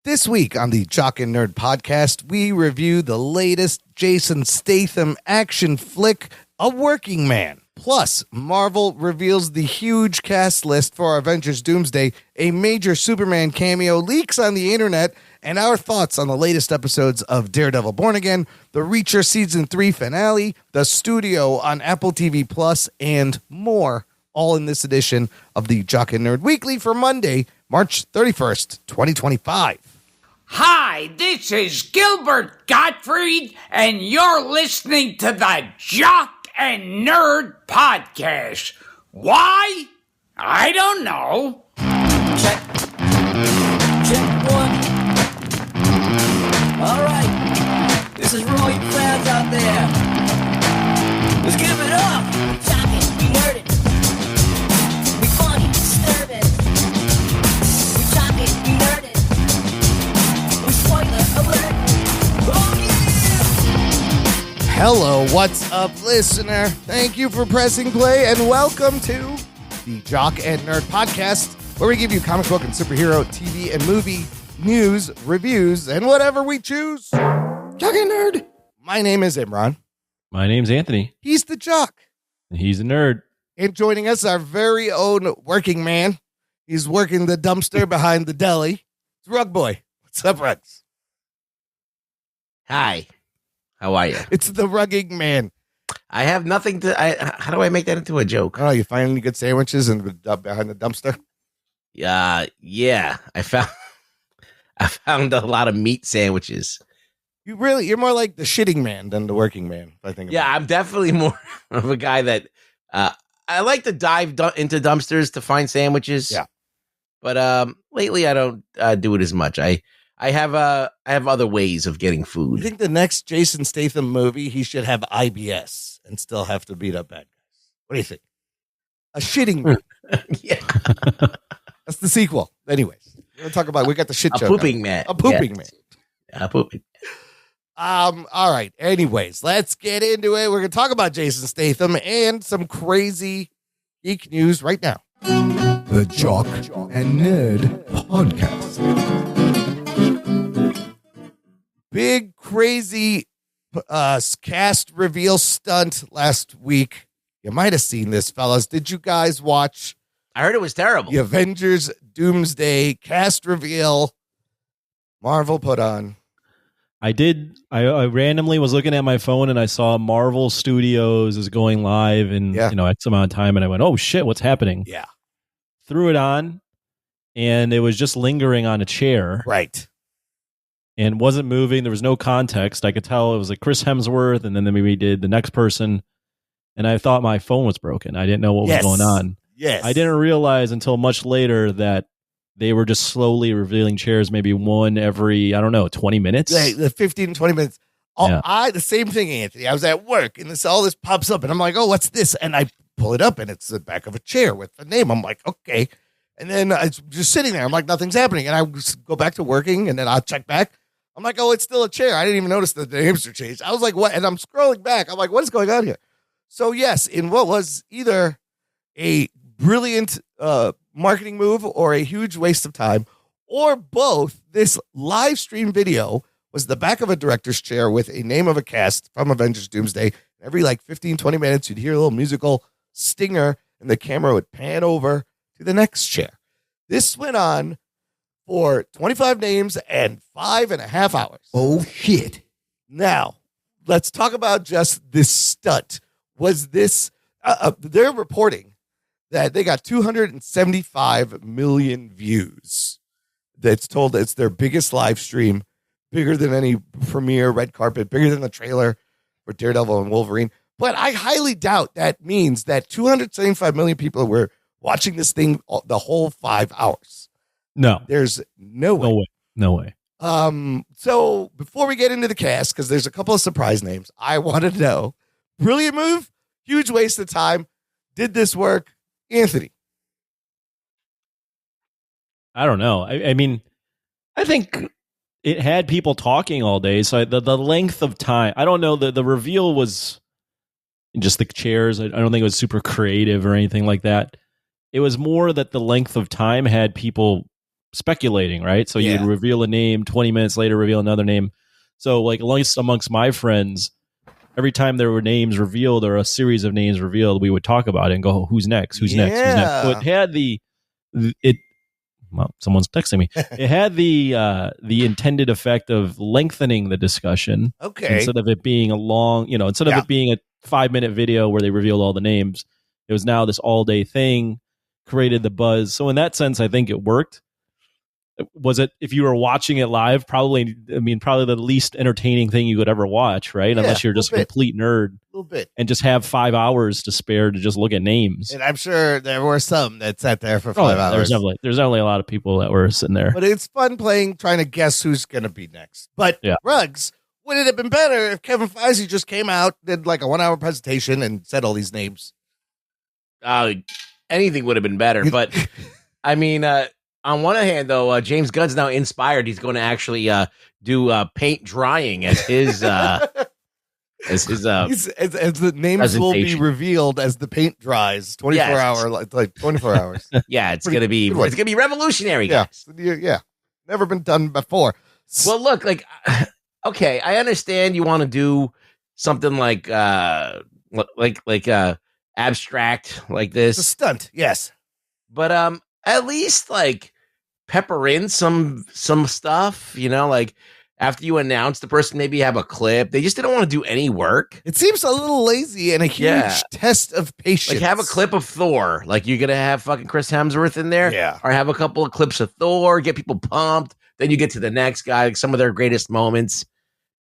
This week on the Jock and Nerd Podcast, we review the latest Jason Statham action flick, A Working Man. Plus, Marvel reveals the huge cast list for Avengers Doomsday, a major Superman cameo leaks on the internet, and our thoughts on the latest episodes of Daredevil Born Again, the Reacher Season 3 finale, the studio on Apple TV Plus, and more, all in this edition of the Jock and Nerd Weekly for Monday, March 31st, 2025. Hi, this is Gilbert Gottfried, and you're listening to the Jock and Nerd Podcast. Why? I don't know. Check. Check one. All right. This is for all you fans out there. Let's give it up. Jock it, we nerd it. We funny, disturb it. We jock it, we nerd it. We spoiler alert. Oh, yeah. Hello, what's up, listener? Thank you for pressing play, and welcome to the Jock and Nerd Podcast, where we give you comic book and superhero, TV and movie news, reviews, and whatever we choose. Jock and Nerd. My name is Imran. My name's Anthony. He's the Jock. He's a nerd. And joining us, our very own working man. He's working the dumpster behind the deli. It's Rug Boy. What's up, Rugs? Hi. How are you? It's the rugging man. I have nothing to. How do I make that into a joke? Oh, you find any good sandwiches behind the dumpster? Yeah. I found a lot of meat sandwiches. You're more like the shitting man than the working man, I think. Yeah, I'm definitely more of a guy that I like to dive into dumpsters to find sandwiches. Yeah. But lately I don't do it as much. I have other ways of getting You food. think the next Jason Statham movie, he should have IBS and still have to beat up bad guys? What do you think? A shitting man. Yeah. That's the sequel. Anyways, we're gonna talk about. We got the shit A joke. pooping man. A pooping man. A pooping. All right. Anyways, let's get into it. We're gonna talk about Jason Statham and some crazy geek news right now. The Jock and Nerd Podcast. Big crazy cast reveal stunt last week. You might have seen this, fellas. Did you guys watch I heard it was terrible. the Avengers Doomsday cast reveal Marvel put on? I did. I randomly was looking at my phone and I saw Marvel Studios is going live in X amount of time, and I went, "Oh shit, what's happening?" Yeah, Threw it on, and it was just lingering on a chair, right. and wasn't moving. There was no context. I could tell it was like Chris Hemsworth, and then we did the next person, and I thought my phone was broken. I didn't know what was going on. Yes, I didn't realize until much later that they were just slowly revealing chairs, maybe one every, 20 minutes. The 15, 20 minutes. The same thing, Anthony. I was at work and all this pops up and I'm like, oh, what's this? And I pull it up and it's the back of a chair with the name. I'm like, okay. And then it's just sitting there. I'm like, nothing's happening. And I just go back to working and then I'll check back. I'm like, oh, it's still a chair. I didn't even notice that the names are changed. I was like, what? And I'm scrolling back. I'm like, what is going on here? So yes, in what was either a brilliant marketing move or a huge waste of time, or both, this live stream video was the back of a director's chair with a name of a cast from Avengers Doomsday. Every 15, 20 minutes, you'd hear a little musical stinger and the camera would pan over to the next chair. This went on for 25 names and 5.5 hours. Oh, shit. Now, let's talk about just this stunt. Was this, they're reporting that they got 275 million views. That's told it's their biggest live stream, bigger than any premiere, red carpet, bigger than the trailer for Daredevil and Wolverine. But I highly doubt that means that 275 million people were watching this thing the whole 5 hours. No, There's no way. No way. So before we get into the cast, because there's a couple of surprise names, I want to know, brilliant move, huge waste of time. Did this work? Anthony. I don't know. I mean, I think it had people talking all day. So the length of time, I don't know. The reveal was just the chairs. I don't think it was super creative or anything like that. It was more that the length of time had people speculating, right? So you'd reveal a name, 20 minutes later, reveal another name. So like, at least amongst my friends, every time there were names revealed or a series of names revealed, we would talk about it and go, who's next? Who's next? Who's next? So it had well, someone's texting me. It had the intended effect of lengthening the discussion. Okay. Instead of it being a long, instead of it being a 5-minute video where they revealed all the names, it was now this all day thing, created the buzz. So in that sense, I think it worked. Was it, if you were watching it live, probably the least entertaining thing you could ever watch, right? Yeah, unless you're just a complete nerd. A little bit. And just have 5 hours to spare to just look at names. And I'm sure there were some that sat there for 5 hours. There's definitely a lot of people that were sitting there. But it's fun trying to guess who's going to be next. But Ruggs, would it have been better if Kevin Feige just came out, did like a 1-hour presentation and said all these names? Anything would have been better. But I mean, on one hand, though, James Gunn's now inspired. He's going to actually do paint drying as his as the names will be revealed as the paint dries. 24 hours. Yeah, it's gonna be revolutionary, guys. Yeah, never been done before. Well, look, like, okay, I understand you want to do something like abstract like this. It's a stunt, yes. But at least like pepper in some stuff, like after you announce the person, maybe have a clip. They just didn't want to do any work. It seems a little lazy and a huge test of patience. Like have a clip of Thor. Like you're going to have fucking Chris Hemsworth in there. Yeah. Or have a couple of clips of Thor, get people pumped. Then you get to the next guy, like some of their greatest moments.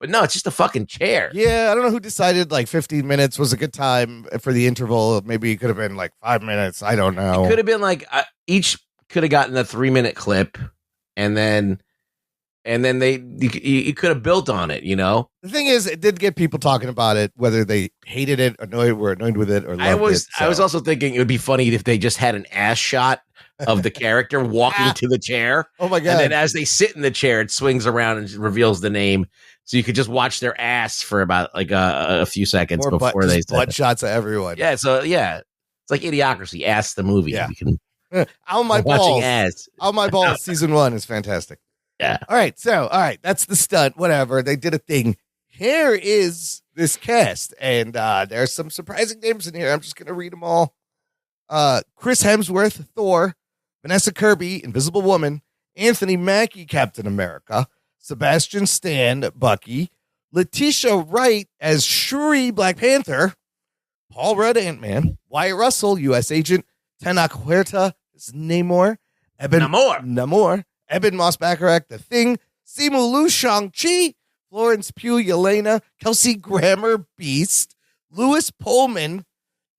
But no, it's just a fucking chair. Yeah, I don't know who decided like 15 minutes was a good time for the interval. Maybe it could have been like 5 minutes. I don't know. It could have been like each could have gotten a 3-minute clip, and then you could have built on it. The thing is, it did get people talking about it, whether they hated it, were annoyed with it, or loved it. I was also thinking it would be funny if they just had an ass shot of the character walking to the chair. Oh my god! And then as they sit in the chair, it swings around and reveals the name. So you could just watch their ass for about like a few seconds before they butt shots of everyone. Yeah, so it's like Idiocracy. Ass the movie. Yeah. You can On My Balls. Watching ass. On My Balls. Season 1 is fantastic. Yeah. All right. That's the stunt. Whatever. They did a thing. Here is this cast, and there's some surprising names in here. I'm just gonna read them all. Chris Hemsworth, Thor. Vanessa Kirby, Invisible Woman. Anthony Mackie, Captain America. Sebastian Stan, Bucky. Letitia Wright as Shuri, Black Panther. Paul Rudd, Ant-Man. Wyatt Russell, U.S. Agent. Tenoch Huerta is Namor. Namor. Eben Moss Bacharach, The Thing. Simu Liu, Shang-Chi. Florence Pugh, Yelena. Kelsey Grammer, Beast. Louis Pullman,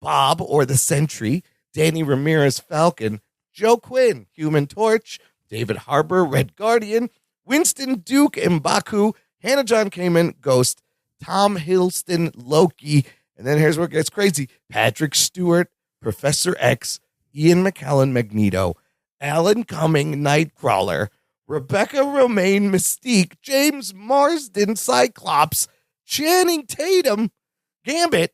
Bob, or The Sentry. Danny Ramirez, Falcon. Joe Quinn, Human Torch. David Harbour, Red Guardian. Winston Duke, M'Baku. Hannah John Kamen, Ghost. Tom Hiddleston, Loki. And then here's where it gets crazy. Patrick Stewart, Professor X. Ian McKellen, Magneto. Alan Cumming, Nightcrawler. Rebecca Romaine, Mystique. James Marsden, Cyclops. Channing Tatum, Gambit.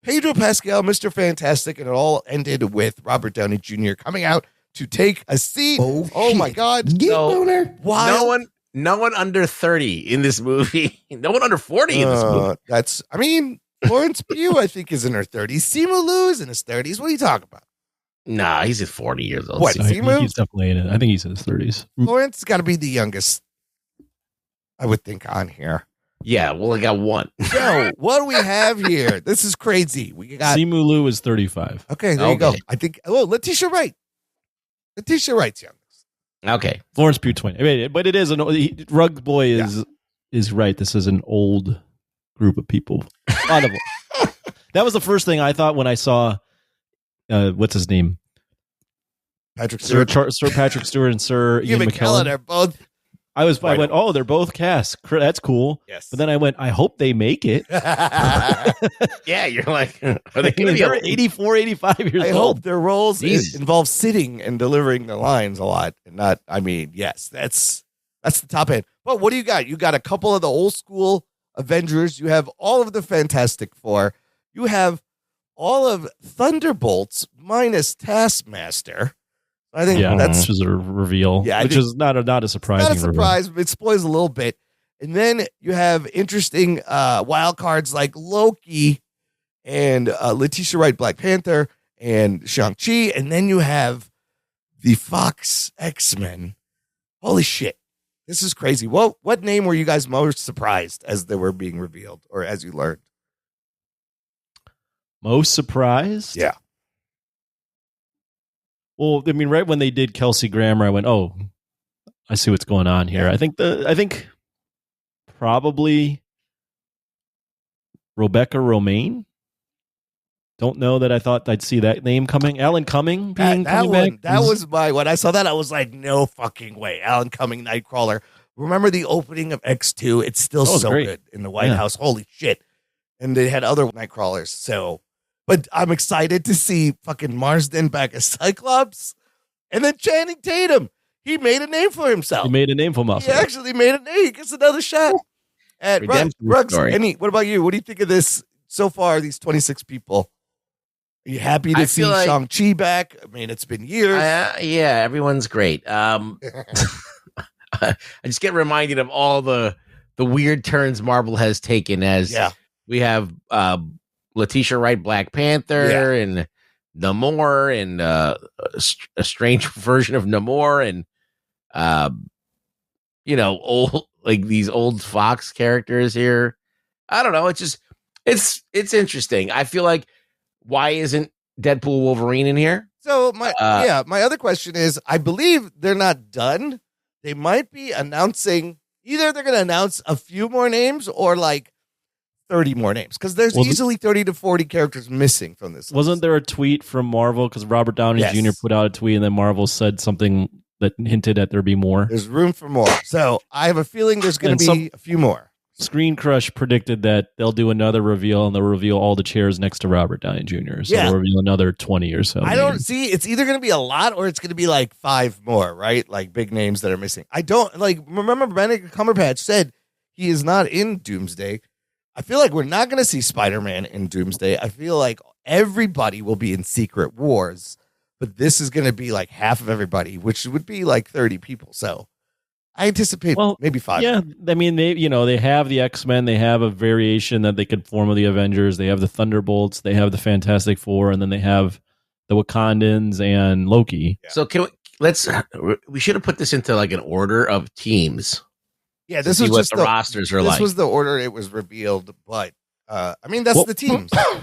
Pedro Pascal, Mr. Fantastic. And it all ended with Robert Downey Jr. coming out to take a seat. Oh my God. Why? No one under 30 in this movie. No one under 40 in this movie. Florence Pugh, I think, is in her 30s. Simu Liu is in his 30s. What are you talking about? Nah, he's at 40 years old. What, Simu? He's definitely in it. I think he's in his 30s. Florence has got to be the youngest, I would think, on here. Yeah, well, I got one. So, what do we have here? This is crazy. We got Simu Liu is 35. Okay, there you go. I think, Letitia Wright. Letitia Wright's youngest. Okay. Florence Pugh 20. I mean, but it is Rug Boy is right. This is an old group of people. A lot of them. That was the first thing I thought when I saw what's his name? Patrick Stewart. Sir Patrick Stewart and Sir Ian McKellen are both. I went, oh, they're both cast. That's cool. Yes. But then I went, I hope they make it. Yeah, you're like, are they going to be 84, 85 years old? I hope their roles involve sitting and delivering the lines a lot, and not. I mean, yes, that's the top end. But what do you got? You got a couple of the old school Avengers. You have all of the Fantastic Four. You have all of Thunderbolts minus Taskmaster. I think Yeah, that's which is a reveal, Yeah, I which think- is not a surprising not a surprise, but it spoils a little bit. And then you have interesting wild cards like Loki and Letitia Wright, Black Panther, and Shang-Chi. And then you have the Fox X-Men. Holy shit. This is crazy. What name were you guys most surprised as they were being revealed or as you learned? Most surprised? Yeah. Well, I mean, right when they did Kelsey Grammer, I went, "Oh, I see what's going on here." Yeah. I think probably Rebecca Romaine. Don't know that I thought I'd see that name coming. Alan Cumming being coming back. That was when I saw that, I was like, no fucking way. Alan Cumming, Nightcrawler. Remember the opening of X2? It's still so great. good in the White House. Holy shit. And they had other Nightcrawlers. So, but I'm excited to see fucking Marsden back as Cyclops. And then Channing Tatum. He made a name for himself. He made a name for himself. He actually made a name. He gets another shot. At Redemption Ruggs, story. what about you? What do you think of this so far, these 26 people? Are you happy to I see feel like- Shang-Chi back? I mean, it's been years. Yeah, everyone's great. I just get reminded of all the weird turns Marvel has taken as we have Letitia Wright, Black Panther, and Namor, and a strange version of Namor, and old these old Fox characters here. I don't know. It's just it's interesting. I feel like, why isn't Deadpool Wolverine in here? So my other question is, I believe they're not done. They might be announcing, either they're going to announce a few more names or like 30 more names, because there's easily 30 to 40 characters missing from this list. Wasn't there a tweet from Marvel? Because Robert Downey Jr. put out a tweet, and then Marvel said something that hinted at there be more. There's room for more. So I have a feeling there's going to be a few more. Screen Crush predicted that they'll do another reveal, and they'll reveal all the chairs next to Robert Downey Jr. So they'll reveal another 20 or so. I don't see, it's either going to be a lot or it's going to be like 5 more, right? Like big names that are missing. I don't remember Benedict Cumberbatch said he is not in Doomsday. I feel like we're not going to see Spider-Man in Doomsday. I feel like everybody will be in Secret Wars, but this is going to be like half of everybody, which would be like 30 people. So I anticipate maybe 5. Yeah, I mean, they have the X-Men. They have a variation that they could form of the Avengers. They have the Thunderbolts. They have the Fantastic Four, and then they have the Wakandans and Loki. Yeah. So we should have put this into like an order of teams. Yeah, this is what the rosters are like. This was the order it was revealed, but I mean that's the teams. Those are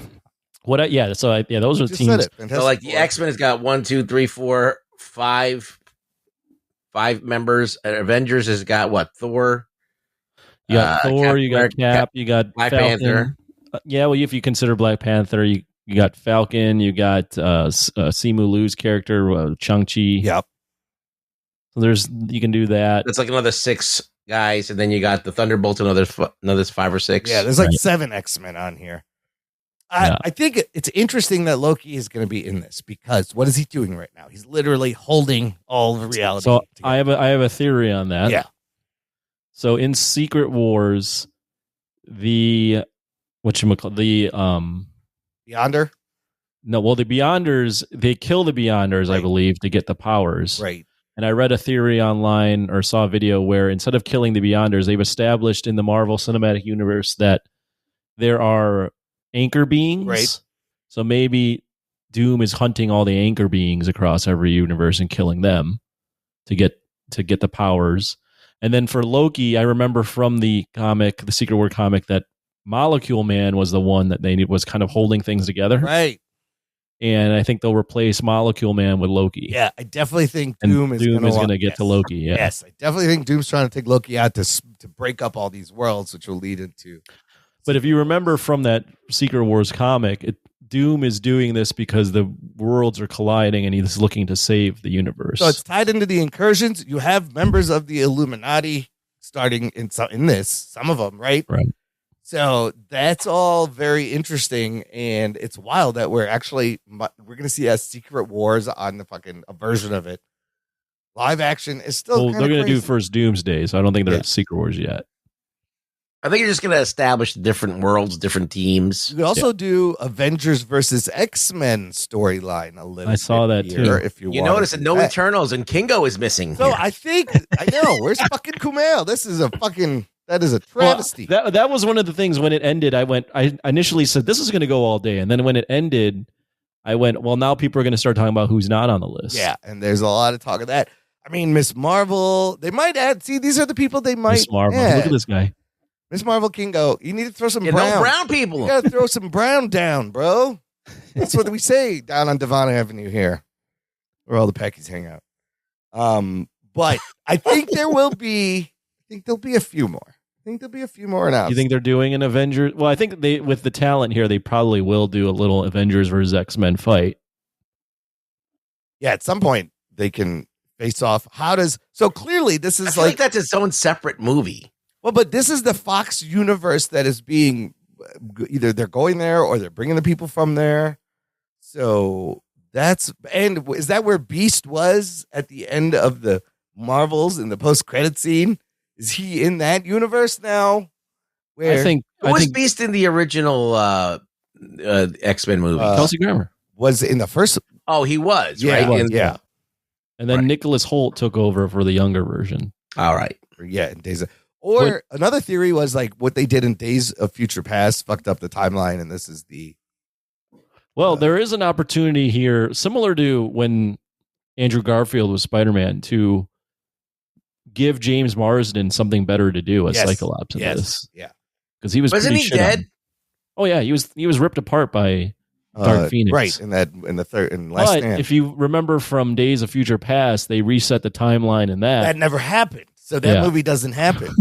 the teams. So like the X-Men has got 1, 2, 3, 4, 5 members. Avengers has got what? Thor. You got Thor. You got Cap. You got Black Falcon. Panther. If you consider Black Panther, you got Falcon. You got Simu Liu's character, Shang-Chi. Yep. So you can do that. That's like another 6 guys, and then you got the Thunderbolts, another 5 or 6. Yeah, there's like 7 X-Men on here. I think it's interesting that Loki is going to be in this, because what is he doing right now? He's literally holding all of reality. So together. I have a theory on that. Yeah. So in Secret Wars, the Beyonder? No, well, the Beyonders, they kill the Beyonders, I believe, to get the powers. Right. And I read a theory online or saw a video where instead of killing the Beyonders, they've established in the Marvel Cinematic Universe that there are anchor beings. Right. So maybe Doom is hunting all the anchor beings across every universe and killing them to get the powers. And then for Loki, I remember from the comic, the Secret War comic, that Molecule Man was the one that was kind of holding things together. Right. And I think they'll replace Molecule Man with Loki. Yeah, I definitely think Doom is going to get to Loki. Yeah. Yes, I definitely think Doom's trying to take Loki out to break up all these worlds, which will lead into. But if you remember from that Secret Wars comic, Doom is doing this because the worlds are colliding and he's looking to save the universe. So it's tied into the incursions. You have members of the Illuminati starting in this, some of them, right? Right. So that's all very interesting, and it's wild that we're going to see a Secret Wars on a version of it. Live action is still. Well, they're going to do first Doomsday, so I don't think they're at Secret Wars yet. I think you're just going to establish different worlds, different teams. You could also do Avengers versus X-Men storyline a little. I saw that here, too. If you notice that no Eternals and Kingo is missing. So here. I know where's fucking Kumail? That is a travesty. Well, that was one of the things when it ended. I initially said this is going to go all day, and then when it ended, I went, well, now people are going to start talking about who's not on the list. Yeah, and there's a lot of talk of that. I mean, Miss Marvel, they might add. See, these are the people they might. Miss Marvel, add. look at this guy. Miss Marvel, Kingo. You need to throw some no brown people. You got to throw some brown down, bro. That's what we say down on Devon Avenue here, where all the Peckies hang out. But I think there'll be a few more. Announced. You think they're doing an Avengers? Well, I think with the talent here, they probably will do a little Avengers versus X-Men fight. Yeah, at some point they can face off. So clearly this is I feel like that's its own separate movie. Well, but this is the Fox universe that is being either they're going there or they're bringing the people from there. So is that where Beast was at the end of the Marvels in the post-credit scene? Is he in that universe now? Where I think Beast in the original X-Men movie? Kelsey Grammer was in the first. Oh, he was, yeah, right? Yeah. And then Nicholas Hoult took over for the younger version. All right. Yeah, in Days of, another theory was like what they did in Days of Future Past fucked up the timeline, and this is the. Well, there is an opportunity here, similar to when Andrew Garfield was Spider-Man, to give James Marsden something better to do as Cyclops in this. Yeah, because he was. Wasn't he dead? Oh yeah, he was ripped apart by Dark Phoenix, right? In Last But Stand. if you remember from Days of Future Past, they reset the timeline, and that never happened. So that movie doesn't happen.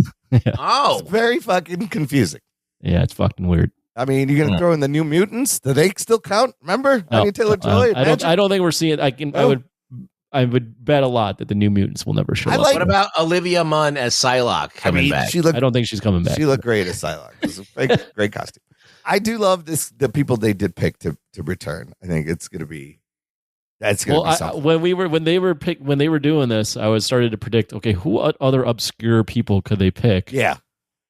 Oh, it's very fucking confusing. Yeah, it's fucking weird. I mean, you're gonna throw in the New Mutants? Do they still count? Remember, Anya Taylor-Joy? I don't think we're seeing. I would bet a lot that the New Mutants will never show up. What about Olivia Munn as Psylocke coming back? I don't think she's coming back. She looked great as Psylocke. It was a great costume. I do love the people they did pick to return. I think it's gonna be. That's gonna be something. When they were doing this, I was started to predict. Okay, who other obscure people could they pick? Yeah,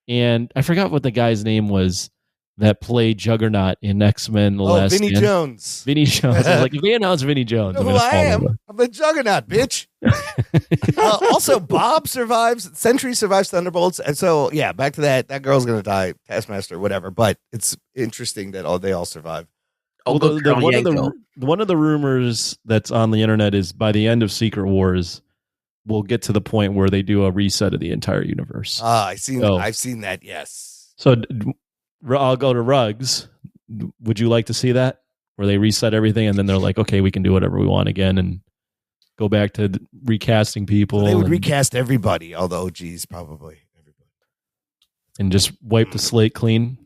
and I forgot what the guy's name was that played Juggernaut in X-Men: The Last Vinnie Stand. Jones. Vinnie Jones. I was like, if they announce Vinnie Jones, you know who I am? I'm a Juggernaut, bitch. Also, Bob survives. Sentry survives Thunderbolts, and so yeah, back to that. That girl's gonna die, Taskmaster, whatever. But it's interesting that they all survive. One of the rumors that's on the internet is by the end of Secret Wars, we'll get to the point where they do a reset of the entire universe. I've seen that. Yes. So I'll go to Ruggs. Would you like to see that where they reset everything and then they're like, okay, we can do whatever we want again and go back to recasting people? They would recast everybody, all the OGs, probably everybody, and just wipe the slate clean.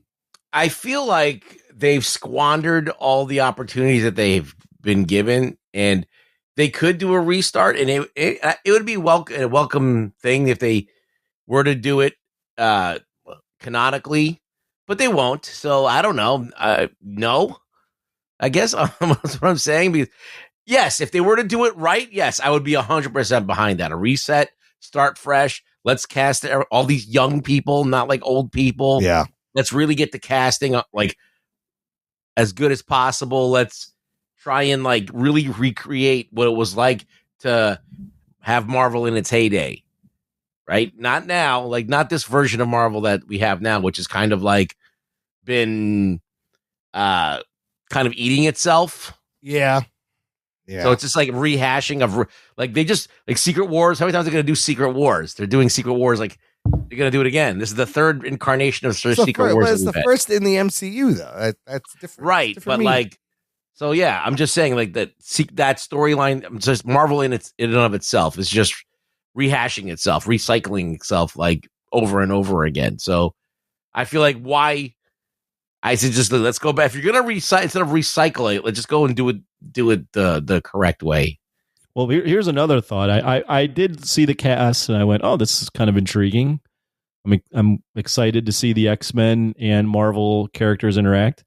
I feel like they've squandered all the opportunities that they've been given, and they could do a restart, and it would be a welcome thing if they were to do it canonically, but they won't. So I don't know. No, I guess that's what I'm saying. Because yes, if they were to do it right, yes, I would be 100% behind that. A reset, start fresh. Let's cast all these young people, not like old people. Yeah. Let's really get the casting like as good as possible. Let's try and like really recreate what it was like to have Marvel in its heyday, right? Not now, like not this version of Marvel that we have now, which is kind of like been kind of eating itself. Yeah. Yeah. So it's just like rehashing of like they just like Secret Wars. How many times are they going to do Secret Wars? They're doing Secret Wars like they're going to do it again. This is the third incarnation of Secret Wars. It's the first in the MCU though. That's different. Right. But like, so yeah, I'm just saying like that storyline, just Marvel in and of itself is just rehashing itself, recycling itself like over and over again. So I feel like why I said just let's go back. If you're going to instead of recycle it, let's just go and do it the correct way. Well, here's another thought. I did see the cast and I went, oh, this is kind of intriguing. I mean, I'm excited to see the X-Men and Marvel characters interact.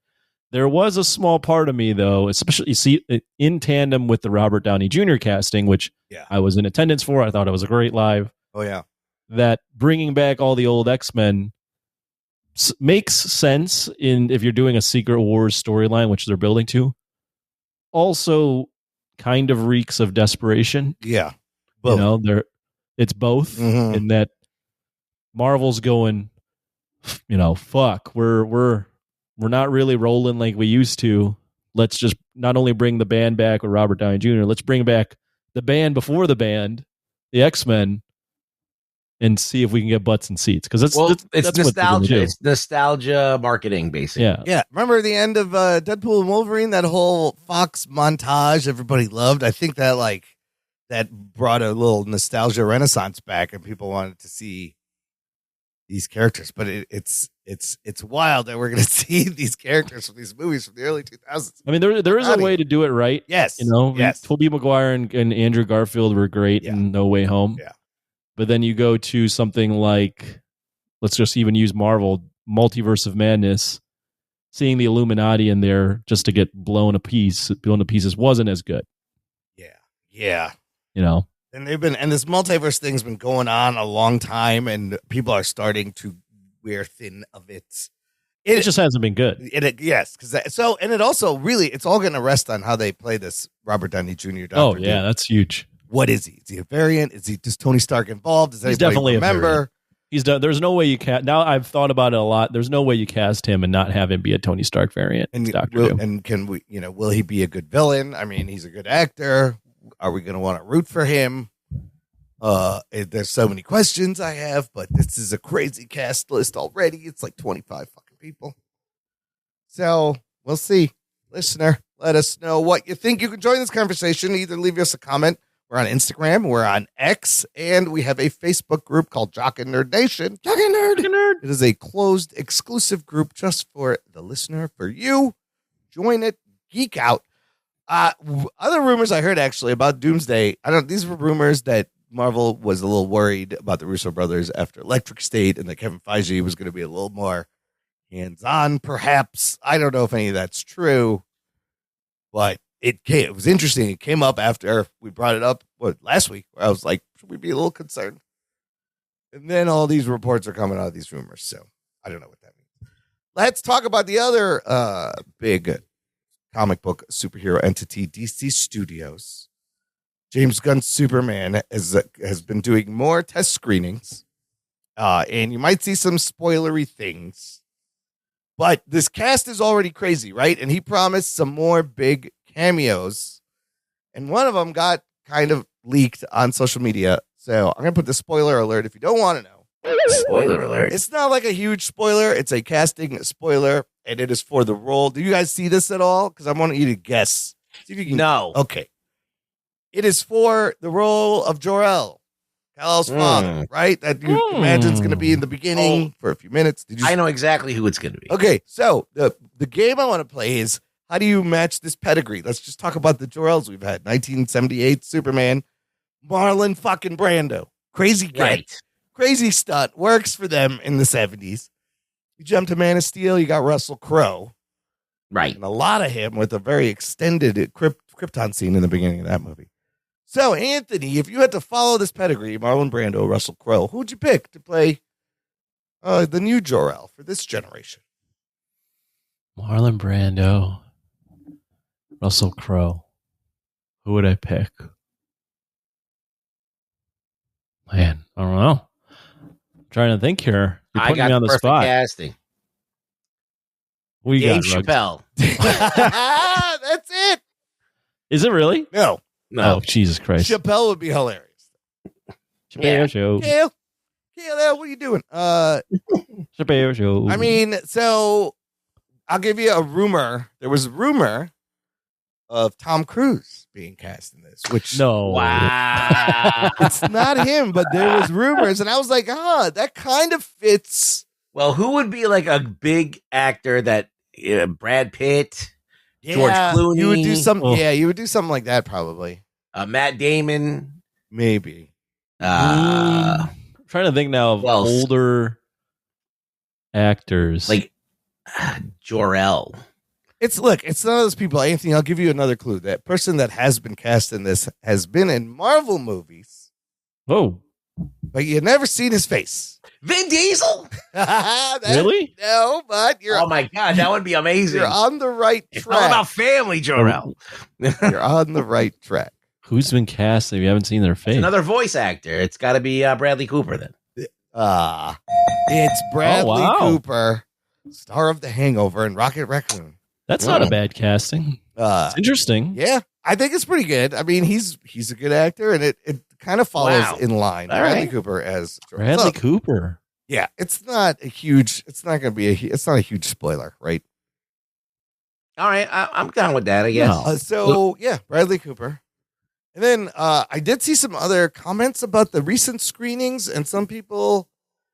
There was a small part of me, though, especially in tandem with the Robert Downey Jr. casting, which I was in attendance for. I thought it was a great live. Oh, yeah. That bringing back all the old X-Men makes sense if you're doing a Secret Wars storyline, which they're building to. Also, kind of reeks of desperation. Yeah, both. It's both in that Marvel's going, fuck, we're not really rolling like we used to. Let's just not only bring the band back with Robert Downey Jr., let's bring back the band before the band, the X-Men, and see if we can get butts and seats. Because that's nostalgia. It's nostalgia marketing, basically. Yeah. Remember the end of Deadpool and Wolverine? That whole Fox montage everybody loved. I think that brought a little nostalgia renaissance back, and people wanted to see these characters. But it's wild that we're going to see these characters from these movies from the early 2000s. I mean, there is a way to do it right. Yes. Yes. Tobey Maguire and Andrew Garfield were great in No Way Home. Yeah. But then you go to something like, let's just even use Marvel, Multiverse of Madness. Seeing the Illuminati in there just to get blown to pieces wasn't as good. Yeah. And this multiverse thing's been going on a long time, and people are starting to wear thin of it. It just hasn't been good. Yes, and it also really, it's all going to rest on how they play this Robert Downey Jr. Dr. Oh yeah, that's huge. What is he? Is he a variant? Is Tony Stark involved? Does anybody definitely remember? He's done. There's no way you cast. Now I've thought about it a lot. There's no way you cast him and not have him be a Tony Stark variant. And can we? Will he be a good villain? I mean, he's a good actor. Are we going to want to root for him? There's so many questions I have, but this is a crazy cast list already. It's like 25 fucking people. So we'll see. Listener, let us know what you think. You can join this conversation. Either leave us a comment. We're on Instagram. We're on X. And we have a Facebook group called Jock and Nerd Nation. Jock and Nerd. It is a closed, exclusive group just for the listener, for you. Join it. Geek out. Other rumors I heard actually about Doomsday. These were rumors that Marvel was a little worried about the Russo brothers after Electric State, and that Kevin Feige was going to be a little more hands-on, perhaps. I don't know if any of that's true, but it was interesting. It came up after we brought it up last week, where I was like, should we be a little concerned? And then all these reports are coming out of these rumors, so I don't know what that means. Let's talk about the other big comic book superhero entity, DC Studios. James Gunn's Superman has been doing more test screenings, and you might see some spoilery things. But this cast is already crazy, right? And he promised some more big cameos, and one of them got kind of leaked on social media. So I'm going to put the spoiler alert if you don't want to know. Spoiler alert. It's not like a huge spoiler. It's a casting spoiler, and it is for the role. Do you guys see this at all? Because I want you to guess. See if you can. No. Okay. It is for the role of Jor-El, Kal-El's father, right? That you imagine is going to be in the beginning for a few minutes. I know exactly who it's going to be. Okay, so the game I want to play is, how do you match this pedigree? Let's just talk about the Jor-Els we've had. 1978 Superman, Marlon fucking Brando. Crazy kid. Right. Crazy stunt. Works for them in the 70s. You jump to Man of Steel, you got Russell Crowe. Right. And a lot of him with a very extended Krypton scene in the beginning of that movie. So, Anthony, if you had to follow this pedigree, Marlon Brando, Russell Crowe, who would you pick to play the new Jor-El for this generation? Marlon Brando, Russell Crowe. Who would I pick? Man, I don't know. I'm trying to think here. You're putting me on the spot. Casting. Dave Chappelle. That's it. Is it really? No. Oh, Jesus Christ. Chappelle would be hilarious. Chappelle show. Kale, what are you doing? Chappelle show. I mean, so I'll give you a rumor. There was a rumor of Tom Cruise being cast in this, which Wow. it's not him, but there was rumors, and I was like, that kind of fits. Well, who would be like a big actor that Brad Pitt, George Clooney? You would do something. Yeah, you would do something like that, probably. Matt Damon, maybe. I'm trying to think now of older actors, like Jor-El. It's none of those people. Anthony, I'll give you another clue. That person that has been cast in this has been in Marvel movies. Oh, but you never seen his face. Vin Diesel? Really? No, but you're. Oh my God, that would be amazing. You're on the right It's track. all about family, Jor-El. You're on the right track. Who's been cast if you haven't seen their face? Another voice actor. It's got to be Bradley Cooper then. It's Bradley wow. Cooper, star of The Hangover and Rocket Raccoon. That's not a bad casting. It's interesting. Yeah, I think it's pretty good. I mean, he's a good actor, and it kind of follows in line. All Bradley right. Cooper as Bradley Cooper. Yeah, it's not a huge spoiler, right? All right, I'm down with that, I guess. No. Bradley Cooper. And then I did see some other comments about the recent screenings, and some people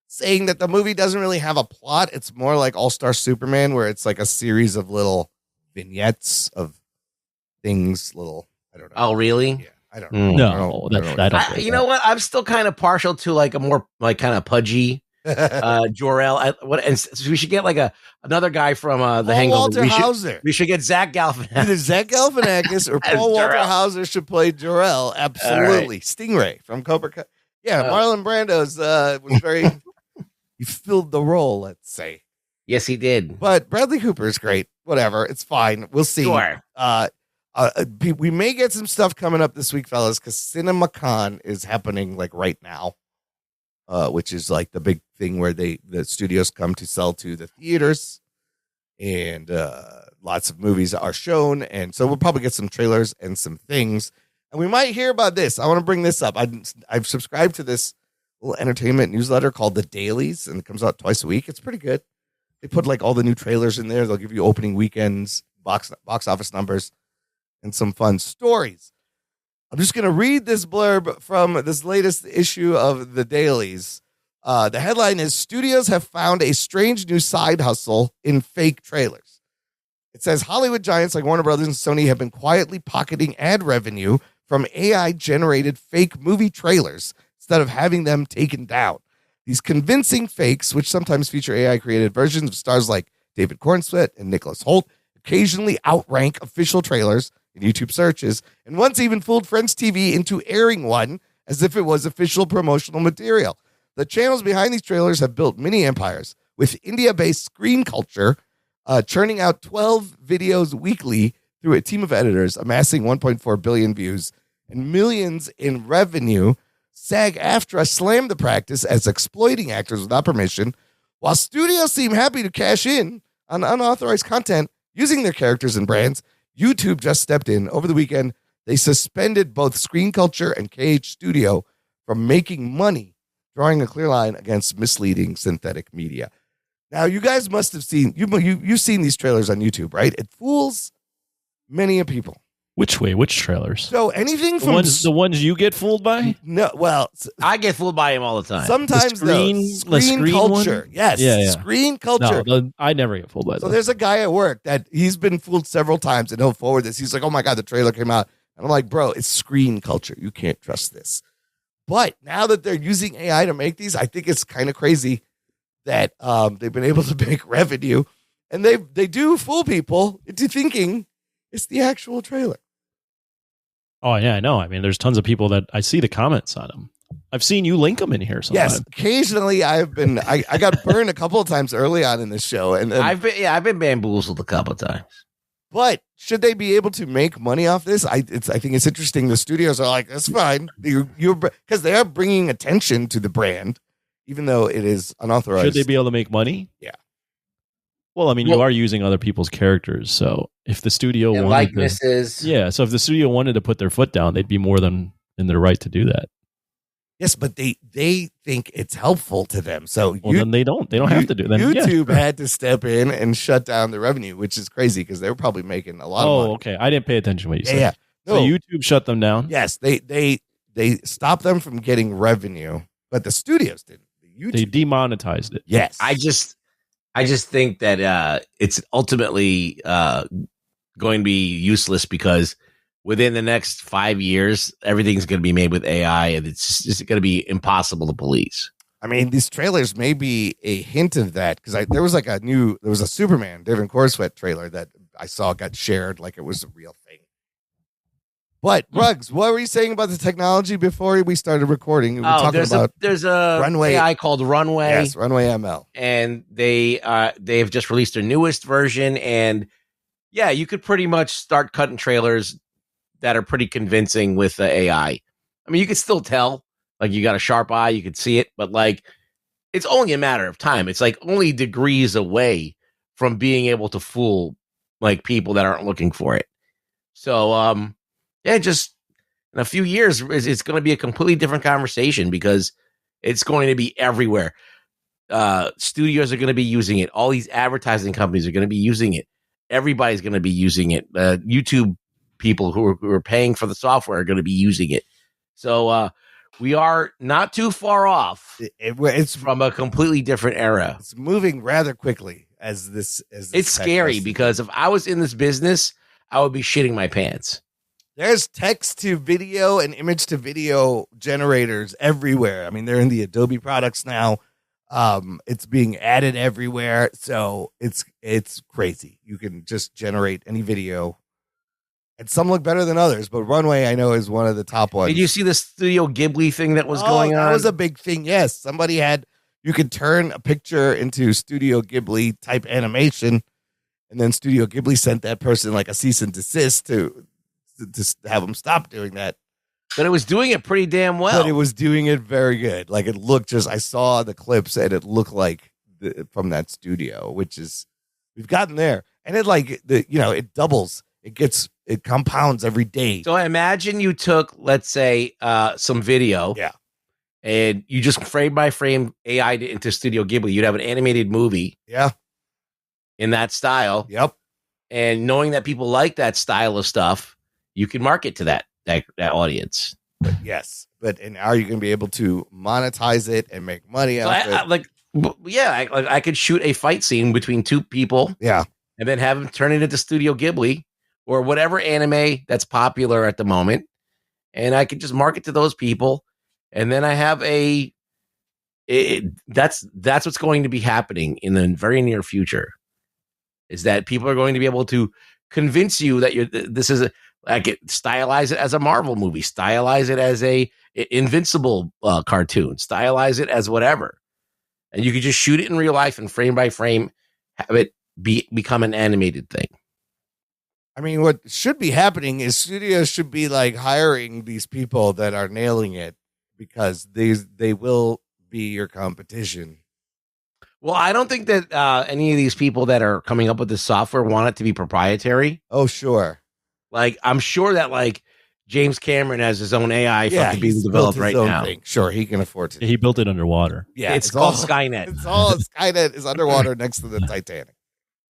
saying that the movie doesn't really have a plot. It's more like All-Star Superman, where it's like a series of little vignettes of things, I don't know. Oh, really? Yeah, I don't know. No, I don't think You know what? I'm still kind of partial to like a more like kind of pudgy Jor-El. And so we should get like another guy from The Hangover. Walter Hauser. We should get Zach Galifianakis. Either Zach Galifianakis or As Paul Walter Jor-El. Hauser should play Jor-El. Absolutely. Stingray from Cobra Kai. Yeah, Marlon Brando's was very... he filled the role, let's say. Yes, he did. But Bradley Cooper is great. Whatever. It's fine. We'll see. Sure. We may get some stuff coming up this week, fellas, because CinemaCon is happening like right now, which is like the big thing where the studios come to sell to the theaters, and lots of movies are shown. And so we'll probably get some trailers and some things, and we might hear about this. I want to bring this up. I've subscribed to this little entertainment newsletter called The Dailies, and it comes out twice a week. It's pretty good. They put like all the new trailers in there. They'll give you opening weekends, box office numbers, and some fun stories. I'm just going to read this blurb from this latest issue of The Dailies. The headline is, "Studios have found a strange new side hustle in fake trailers." It says Hollywood giants like Warner Brothers and Sony have been quietly pocketing ad revenue from AI-generated fake movie trailers instead of having them taken down. These convincing fakes, which sometimes feature AI-created versions of stars like David Cornsweet and Nicholas Hoult, occasionally outrank official trailers in YouTube searches, and once even fooled Friends TV into airing one as if it was official promotional material. The channels behind these trailers have built mini empires, with India-based Screen Culture churning out 12 videos weekly through a team of editors, amassing 1.4 billion views and millions in revenue. SAG-AFTRA slammed the practice as exploiting actors without permission, while studios seem happy to cash in on unauthorized content using their characters and brands. YouTube just stepped in. Over the weekend, they suspended both Screen Culture and KH Studio from making money, drawing a clear line against misleading synthetic media. Now, you guys must have seen, you've seen these trailers on YouTube, right? It fools many people. Which way? Which trailers? So anything The from ones you get fooled by? no, well, I get fooled by him all the time. sometimes the screen screen culture, one? yes, Yeah. Screen Culture. No, I never get fooled by So those. there's a guy at work that he's been fooled several times, and he'll forward this. He's like, "Oh my god, the trailer came out," and I'm like, "Bro, it's Screen Culture. You can't trust this." But now that they're using AI to make these, I think it's kind of crazy that they've been able to make revenue, and they do fool people into thinking it's the actual trailer. Oh, yeah, I know. I mean, there's tons of people that I see the comments on them. I've seen you link them in here sometimes. Yes, occasionally I got burned a couple of times early on in this show, and I've been bamboozled a couple of times. But should they be able to make money off this? I think it's interesting. The studios are like, that's fine. You're because they are bringing attention to the brand, even though it is unauthorized. Should they be able to make money? Yeah. Well, I mean, you are using other people's characters, so if the studio And wanted likenesses. so if the studio wanted to put their foot down, they'd be more than in their right to do that. Yes, but they think it's helpful to them. So Then they don't have to do that. YouTube had to step in and shut down the revenue, which is crazy because they were probably making a lot of money. Okay. I didn't pay attention to what you said. Yeah. So YouTube shut them down? Yes, they stopped them from getting revenue, but the studios didn't. They demonetized it. Yes. I just think that it's ultimately going to be useless because within the next 5 years, everything's going to be made with AI, and it's just going to be impossible to police. I mean, these trailers may be a hint of that because there was a Superman David Cornsweet trailer that I saw got shared like it was a real thing. But Ruggs, what were you saying about the technology before we started recording? We were talking about there's a Runway AI called Runway. Yes, Runway ML, and they've just released their newest version. And yeah, you could pretty much start cutting trailers that are pretty convincing with the AI. I mean, you could still tell, like, you got a sharp eye, you could see it, but like, it's only a matter of time. It's like only degrees away from being able to fool like people that aren't looking for it. So, yeah, just in a few years, it's going to be a completely different conversation because it's going to be everywhere. Studios are going to be using it. All these advertising companies are going to be using it. Everybody's going to be using it. YouTube people who are paying for the software are going to be using it. So we are not too far off. It's from a completely different era. It's moving rather quickly as this it's scary because if I was in this business, I would be shitting my pants. There's text to video and image to video generators everywhere. I mean, they're in the Adobe products now. It's being added everywhere. So it's crazy. You can just generate any video, and some look better than others, but Runway, I know, is one of the top ones. Did you see the Studio Ghibli thing that was going on? That was a big thing. Yes. Somebody you could turn a picture into Studio Ghibli type animation, and then Studio Ghibli sent that person like a cease and desist to have them stop doing that. But it was doing it pretty damn well. But it was doing it very good. Like, it looked I saw the clips and it looked like from that studio, which is, we've gotten there. And it it doubles. It compounds every day. So imagine you took, let's say, some video. Yeah. And you just frame by frame AI'd it into Studio Ghibli. You'd have an animated movie. Yeah. In that style. Yep. And knowing that people like that style of stuff, you can market to that audience. But yes. And are you going to be able to monetize it and make money off it? I could shoot a fight scene between two people. Yeah. And then have them turn it into Studio Ghibli or whatever anime that's popular at the moment. And I could just market to those people. And then I have that's what's going to be happening in the very near future, is that people are going to be able to convince you that stylize it as a Marvel movie, stylize it as a Invincible cartoon, stylize it as whatever. And you could just shoot it in real life and frame by frame, have it become an animated thing. I mean, what should be happening is studios should be like hiring these people that are nailing it, because they will be your competition. Well, I don't think that any of these people that are coming up with this software want it to be proprietary. Oh, sure. Like, I'm sure that like James Cameron has his own AI fucking being developed right now. Thing. Sure, he can afford to. He built it underwater. Yeah, it's called Skynet. It's all Skynet is underwater next to the Titanic.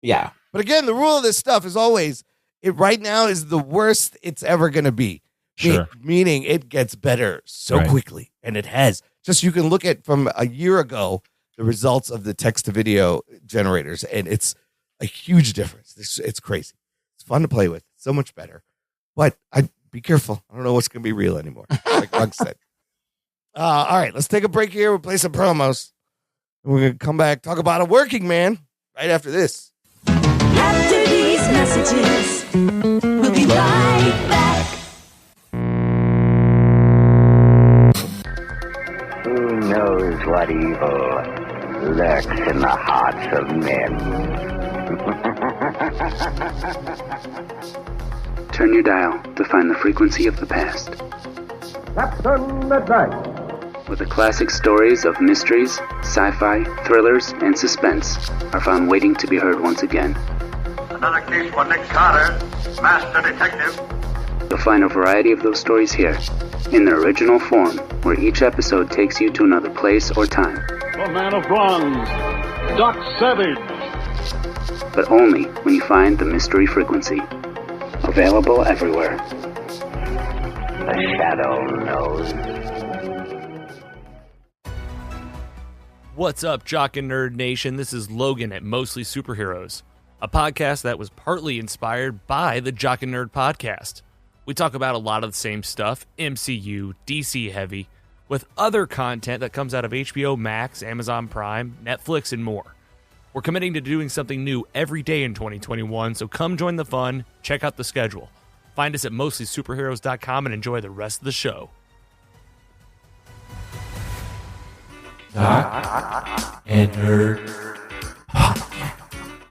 Yeah. But again, the rule of this stuff is always, it right now is the worst it's ever going to be. Sure. Meaning it gets better so quickly. And it has. Just, you can look at from a year ago, the results of the text to video generators, and it's a huge difference. It's crazy. It's fun to play with. So much better. But be careful. I don't know what's going to be real anymore. Like Doug said. All right, let's take a break here. We'll play some promos. And we're going to come back, talk about a working man right after this. After these messages, we'll be right back. Who knows what evil lurks in the hearts of men? Turn your dial to find the frequency of the past. Captain Midnight. Where the classic stories of mysteries, sci-fi, thrillers, and suspense are found waiting to be heard once again. Another case for Nick Carter, Master Detective. You'll find a variety of those stories here, in their original form, where each episode takes you to another place or time. The Man of Bronze, Doc Savage. But only when you find the mystery frequency. Available everywhere. The Shadow knows. What's up, Jock and Nerd Nation? This is Logan at Mostly Superheroes, a podcast that was partly inspired by the Jock and Nerd Podcast. We talk about a lot of the same stuff, MCU, DC heavy, with other content that comes out of HBO Max, Amazon Prime, Netflix, and more. We're committing to doing something new every day in 2021, so come join the fun, check out the schedule. Find us at mostlysuperheroes.com and enjoy the rest of the show. Jock and Nerd.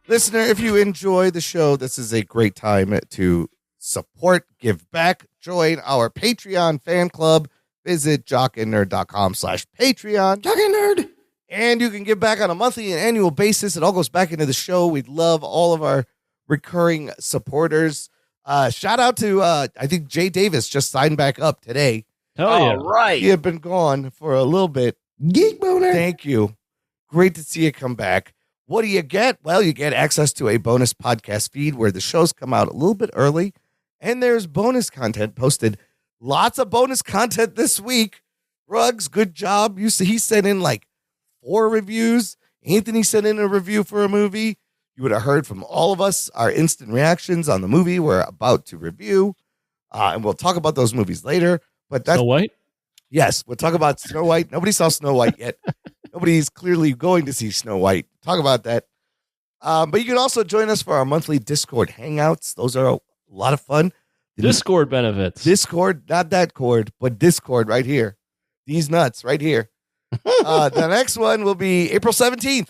Listener, if you enjoy the show, this is a great time to support, give back, join our Patreon fan club. Visit jockandnerd.com/Patreon. Jock and Nerd. And you can give back on a monthly and annual basis. It all goes back into the show. We love all of our recurring supporters. Shout out to, I think Jay Davis just signed back up today. All right. He had been gone for a little bit. Geek boner. Thank you. Great to see you come back. What do you get? Well, you get access to a bonus podcast feed where the shows come out a little bit early, and there's bonus content posted. Lots of bonus content this week. Ruggs, good job. He sent in like 4 reviews. Anthony sent in a review for a movie. You would have heard from all of us our instant reactions on the movie we're about to review, and we'll talk about those movies later. But that's Snow White? Yes, we'll talk about Snow White. Nobody saw Snow White yet. Nobody's clearly going to see Snow White. Talk about that. But you can also join us for our monthly Discord hangouts. Those are a lot of fun. Discord benefits. Discord, not that cord, but Discord right here. These nuts right here. The next one will be April 17th.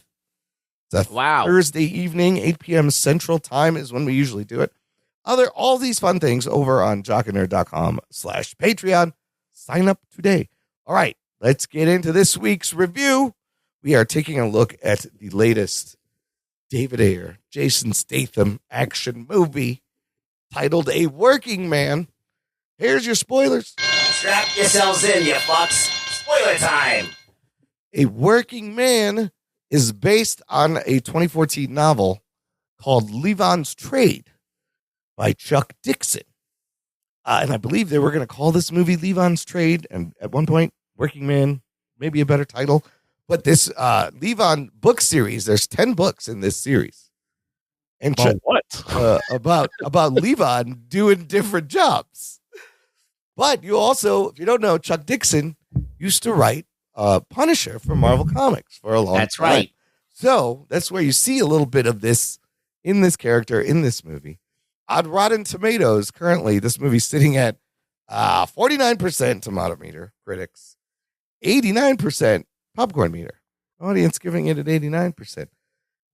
It's a Thursday evening, 8 p.m. Central Time is when we usually do it. All these fun things over on jockandnerd.com/Patreon. Sign up today. All right, let's get into this week's review. We are taking a look at the latest David Ayer, Jason Statham action movie titled A Working Man. Here's your spoilers. Strap yourselves in, you fucks. Spoiler time. A Working Man is based on a 2014 novel called Levon's Trade by Chuck Dixon. And I believe they were going to call this movie Levon's Trade. And at one point, Working Man, maybe a better title. But this Levon book series, there's 10 books in this series. And what? about Levon doing different jobs. But you also, if you don't know, Chuck Dixon used to write Punisher for Marvel Comics for a long time. That's right. So that's where you see a little bit of this in this character in this movie. On Rotten Tomatoes, currently, this movie's sitting at 49% tomato meter, critics, 89% popcorn meter, audience giving it an 89%.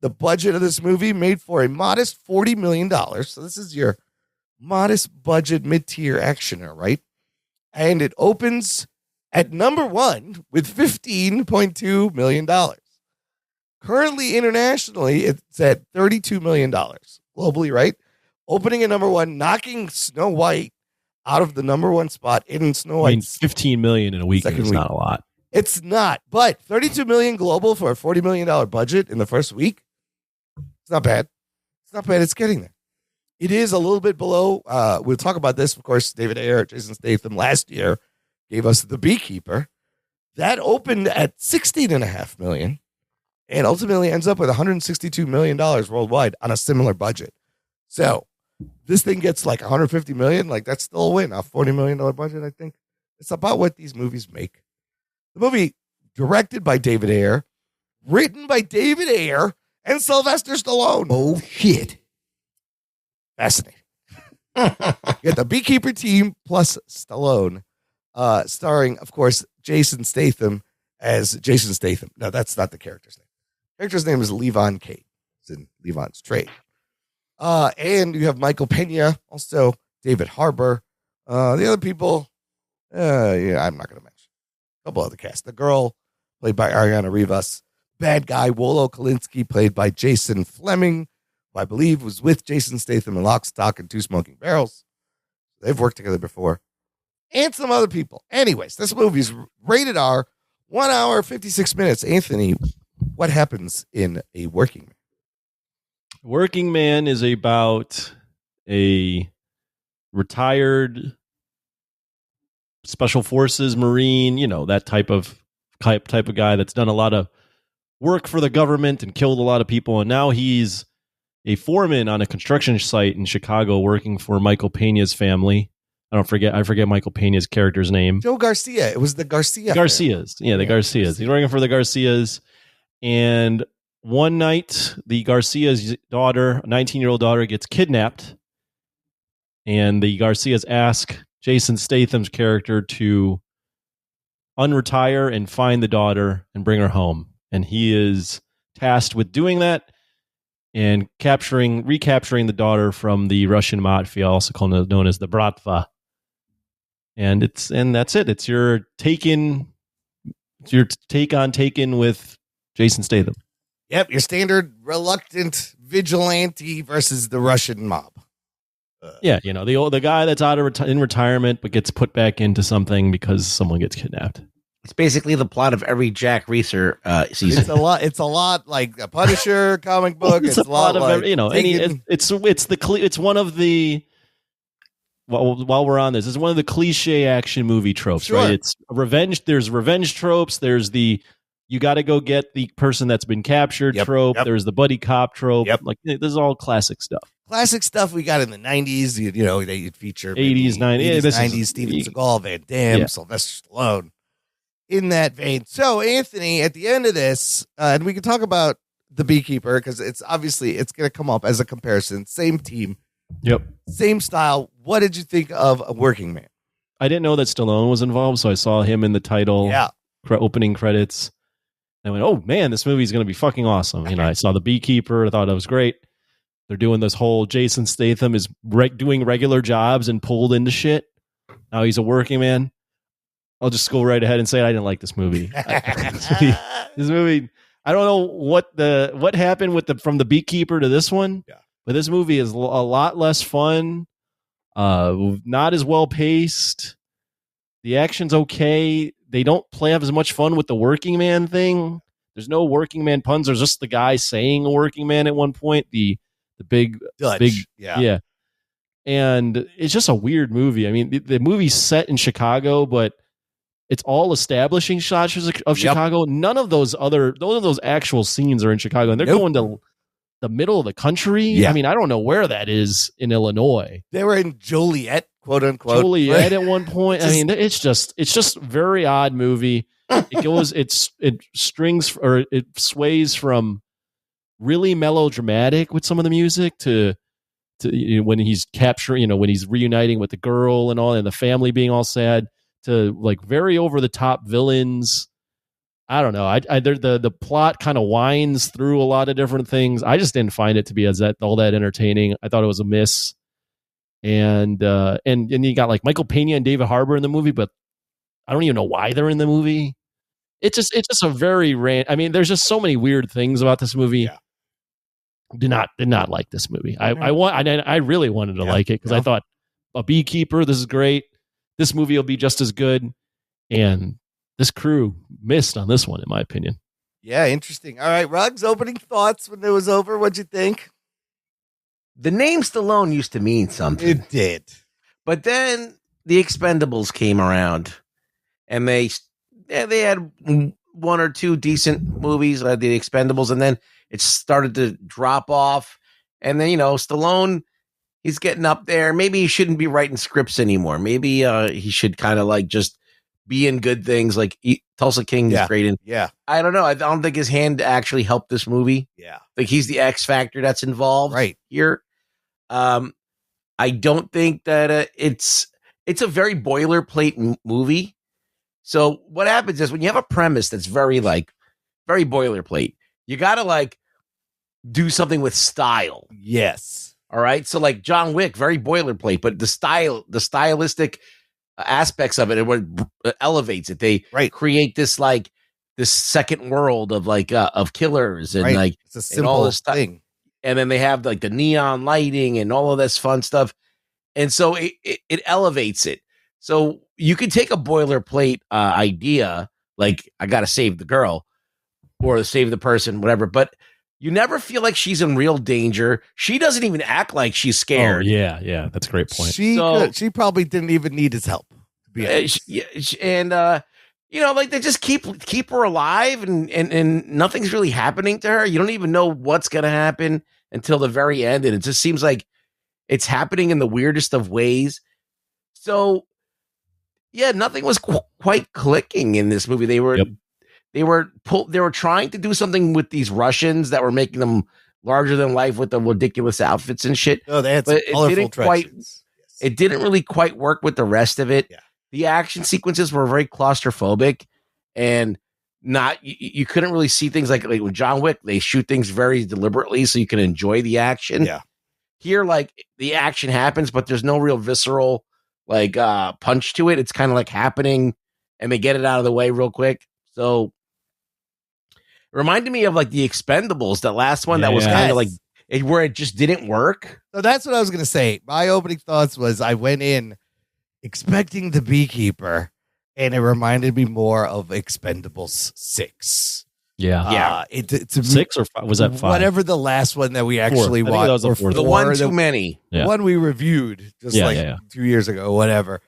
The budget of this movie made for a modest $40 million. So this is your modest budget mid-tier actioner, right? And it opens at number 1 with $15.2 million. Currently, internationally, it's at $32 million. Globally, right? Opening at number 1, knocking Snow White out of the number 1 spot in Snow White. I mean, $15 million in a week is not a lot. It's not, but $32 million global for a $40 million budget in the first week. It's not bad. It's not bad. It's getting there. It is a little bit below. We'll talk about this. Of course, David Ayer, Jason Statham last year gave us The Beekeeper. That opened at $16.5 million and ultimately ends up with $162 million worldwide on a similar budget. So this thing gets like $150 million. Like that's still a win. A $40 million budget, I think. It's about what these movies make. The movie directed by David Ayer, written by David Ayer and Sylvester Stallone. Oh, shit. Fascinating. You get the Beekeeper team plus Stallone, starring, of course, Jason Statham as Jason Statham. No, that's not the character's name. The character's name is Levon Cade. It's in Levon's Trade. And you have Michael Pena, also David Harbour. The other people, I'm not going to mention. A couple other cast. The girl, played by Ariana Rivas. Bad guy, Wolo Kalinske, played by Jason Fleming, who I believe was with Jason Statham in Lock, Stock, and Two Smoking Barrels. They've worked together before. And some other people. Anyways, this movie's rated R, 1 hour, 56 minutes. Anthony, what happens in A Working Man? Working Man is about a retired special forces Marine, that type of guy that's done a lot of work for the government and killed a lot of people. And now he's a foreman on a construction site in Chicago working for Michael Pena's family. I forget Michael Pena's character's name. Joe Garcia. It was the Garcias. Yeah, the Garcias. He's working for the Garcias. And one night, the Garcia's daughter, a 19-year-old daughter, gets kidnapped. and the Garcias ask Jason Statham's character to unretire and find the daughter and bring her home. And he is tasked with doing that and recapturing the daughter from the Russian mafia, also known as the Bratva. And that's it. It's your take on Taken with Jason Statham. Yep, your standard reluctant vigilante versus the Russian mob. Yeah, the guy that's in retirement but gets put back into something because someone gets kidnapped. It's basically the plot of every Jack Reacher season. It's a lot like a Punisher comic book. It's a lot of like it's one of the. While we're on this, it's one of the cliche action movie tropes, right? It's revenge. There's revenge tropes. There's the you got to go get the person that's been captured trope. Yep. There's the buddy cop trope. Yep. Like this is all classic stuff. Classic stuff we got in the 90s. They feature 80s, 90s, Steven Seagal, Van Damme, Sylvester Stallone. In that vein. So, Anthony, at the end of this, and we can talk about The Beekeeper because it's going to come up as a comparison. Same team. Yep. Same style. What did you think of A Working Man? I didn't know that Stallone was involved, so I saw him in the title, opening credits. I went, oh man, this movie is going to be fucking awesome. I saw The Beekeeper. I thought it was great. They're doing this whole Jason Statham is doing regular jobs and pulled into shit. Now he's a working man. I'll just go right ahead and say I didn't like this movie. This movie, I don't know what happened from The Beekeeper to this one, but this movie is a lot less fun, not as well paced. The action's okay. They don't have as much fun with the working man thing. There's no working man puns. There's just the guy saying a working man at one point. The big Dutch. Yeah. And it's just a weird movie. I mean, the movie's set in Chicago, but it's all establishing shots of Chicago. None of those actual scenes are in Chicago, and they're going to the middle of the country. Yeah. I mean, I don't know where that is in Illinois. They were in Joliet, quote unquote. Joliet at one point. I mean, it's just a very odd movie. It sways from really melodramatic with some of the music to when he's capturing, when he's reuniting with the girl and all, and the family being all sad, to like very over the top villains. I don't know. The plot kind of winds through a lot of different things. I just didn't find it to be all that entertaining. I thought it was a miss. And you got like Michael Pena and David Harbour in the movie, but I don't even know why they're in the movie. It's just a very I mean, there's just so many weird things about this movie. Yeah. Did not like this movie. I really wanted to like it because I thought A Beekeeper, this is great. This movie will be just as good. And this crew missed on this one, in my opinion. Yeah, interesting. All right, Ruggs, opening thoughts when it was over. What'd you think? The name Stallone used to mean something. It did. But then The Expendables came around, and they had one or two decent movies, The Expendables, and then it started to drop off. And then, Stallone, he's getting up there. Maybe he shouldn't be writing scripts anymore. Maybe he should kind of like just be in good things. Like Tulsa King is great in. Yeah. I don't know. I don't think his hand actually helped this movie. Yeah. Like he's the X factor that's involved here. I don't think that it's a very boilerplate movie. So what happens is when you have a premise that's very boilerplate, you got to like do something with style. Yes. All right. So like John Wick, very boilerplate, but the stylistic aspects of it, what elevates it. They create this second world of of killers and it's a simple all this thing. And then they have like the neon lighting and all of this fun stuff. And so it elevates it. So you could take a boilerplate idea, like I got to save the girl or save the person, whatever, but you never feel like she's in real danger. She doesn't even act like she's scared. Oh, yeah. That's a great point. She probably didn't even need his help. And they just keep her alive and nothing's really happening to her. You don't even know what's going to happen until the very end. And it just seems like it's happening in the weirdest of ways. So, yeah, nothing was quite clicking in this movie. They were trying to do something with these Russians that were making them larger than life with the ridiculous outfits and shit. Oh, they had some colorful It didn't really quite work with the rest of it. Yeah. The action sequences were very claustrophobic, and you couldn't really see things like with John Wick. They shoot things very deliberately so you can enjoy the action. Yeah. Here, like the action happens, but there's no real visceral punch to it. It's kind of like happening, and they get it out of the way real quick. So it reminded me of like the Expendables, that last one that was kind of like where it just didn't work. So that's what I was going to say. My opening thoughts was I went in expecting The Beekeeper, and it reminded me more of Expendables 6. Yeah. It's 6 or 5? Was that 5? Whatever the last one that we actually watched. That was the fourth. The one too many. The one we reviewed just 2 years ago, whatever.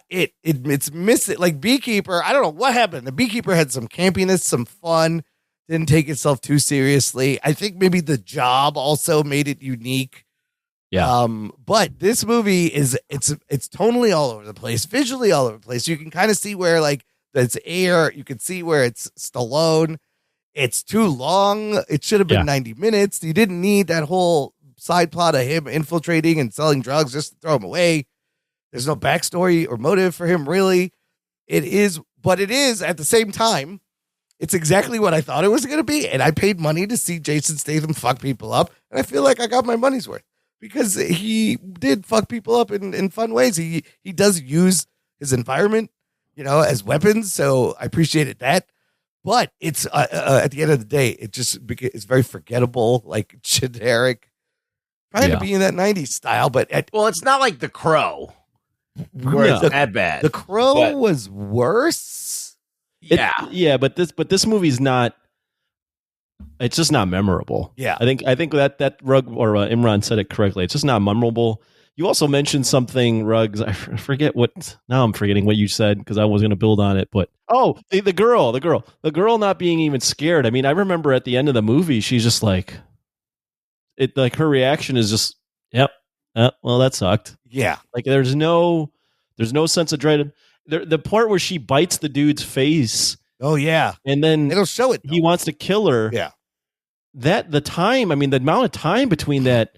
It's missing. Like Beekeeper, I don't know what happened. The Beekeeper had some campiness, some fun, didn't take itself too seriously. I think maybe The Job also made it unique. Yeah. But this movie it's tonally all over the place, visually all over the place. You can kind of see where like it's Ayer. You can see where it's Stallone. It's too long. It should have been 90 minutes. You didn't need that whole side plot of him infiltrating and selling drugs just to throw him away. There's no backstory or motive for him, really. It is at the same time, it's exactly what I thought it was going to be. And I paid money to see Jason Statham fuck people up. And I feel like I got my money's worth because he did fuck people up in fun ways. He does use his environment, as weapons. So I appreciated that. But it's at the end of the day, it's very forgettable, like generic, trying to be in that 90s style. But it's not like The Crow. Where it's that bad. The Crow was worse. But this movie's not. It's just not memorable. Yeah, I think that Rug or Imran said it correctly. It's just not memorable. You also mentioned something, Ruggs. I forget what. Now I'm forgetting what you said because I was going to build on it. But the girl not being even scared. I mean, I remember at the end of the movie, she's just like, her reaction is just, yep. Well, that sucked. Yeah. Like there's no sense of dread. The part where she bites the dude's face. Oh yeah. And then it'll show it. He wants to kill her. Yeah. The amount of time between that.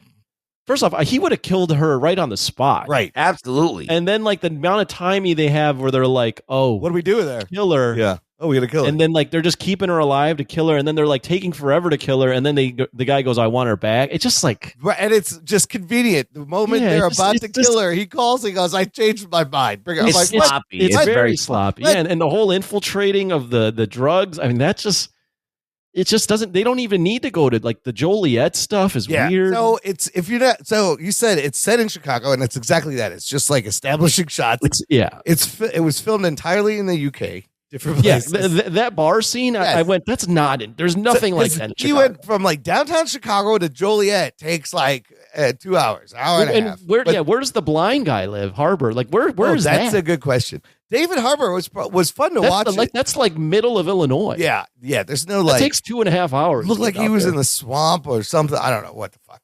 First off, he would have killed her right on the spot. Right. Absolutely. And then like the amount of time they have where they're like, oh, what do we do with her? Kill her. Yeah. Oh, we gotta kill her. And then like they're just keeping her alive to kill her, and then they're like taking forever to kill her, and then the guy goes, I want her back. It's just like, and it's just convenient. The moment they're about to kill her, he calls and goes, I changed my mind. Bring her. It's sloppy. It's very sloppy. Yeah, and the whole infiltrating of the drugs. I mean, it just doesn't. They don't even need to go to like the Joliet stuff is weird. So you said it's set in Chicago, and it's exactly that. It's just like establishing shots. It was filmed entirely in the UK. Different places. Yeah, that bar scene, I went, that's not in. There's nothing like that in Chicago. You went from like downtown Chicago to Joliet, takes like 2 hours, hour and a half. Where does the blind guy live? Harbor? Like where is that? That's a good question. David Harbor was fun to watch. That's like middle of Illinois. Yeah. There's no It takes 2.5 hours. Looked like he was in the swamp or something. I don't know what the fuck.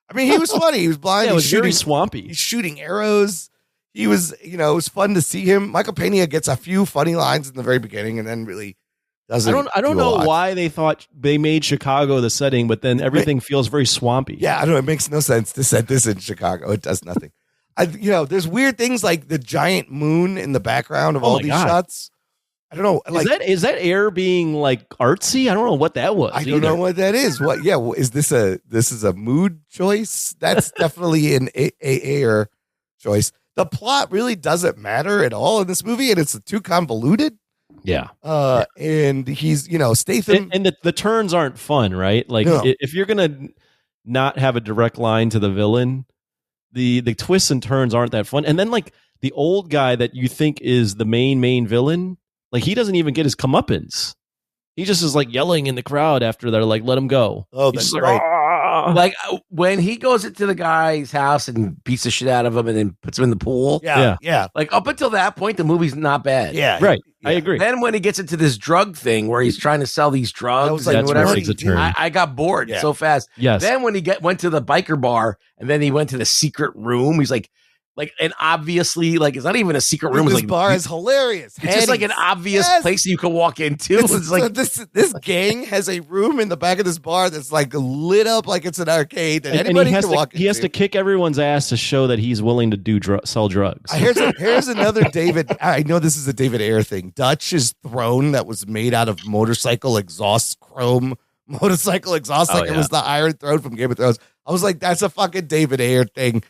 I mean, he was funny. He was blind. Yeah, it was shooting, very swampy. He's shooting arrows. He was, it was fun to see him. Michael Pena gets a few funny lines in the very beginning and then really doesn't. I don't know why they thought they made Chicago the setting, but then everything feels very swampy. Yeah, I don't know. It makes no sense to set this in Chicago. It does nothing. There's weird things like the giant moon in the background of all these shots. I don't know. Is that air being like artsy? I don't know what that was. I don't know what that is. What? Yeah. Is this a mood choice? That's definitely an air choice. The plot really doesn't matter at all in this movie, and it's too convoluted. Yeah. And he's, Statham. And the turns aren't fun, right? Like if you're gonna not have a direct line to the villain, the twists and turns aren't that fun. And then like the old guy that you think is the main villain, like he doesn't even get his comeuppance. He just is like yelling in the crowd after they're like, let him go. Oh, that's right. Like when he goes into the guy's house and beats the shit out of him and then puts him in the pool. Yeah. Like up until that point, the movie's not bad. Yeah. Right. I agree. Then when he gets into this drug thing where he's trying to sell these drugs and whatever, I got bored so fast. Yes. Then when he went to the biker bar and then he went to the secret room, he's like like an obviously like it's not even a secret room. This It's like bar is hilarious. It's just like an obvious place you can walk into. It's like this gang has a room in the back of this bar that's like lit up like it's an arcade that and anybody he has can to, walk he has into. to kick everyone's ass to show that he's willing to sell drugs. Here's another David. I know this is a David Ayer thing. Dutch's throne that was made out of motorcycle exhaust, chrome motorcycle exhaust, like it was the Iron Throne from Game of Thrones. I was like, that's a fucking David Ayer thing.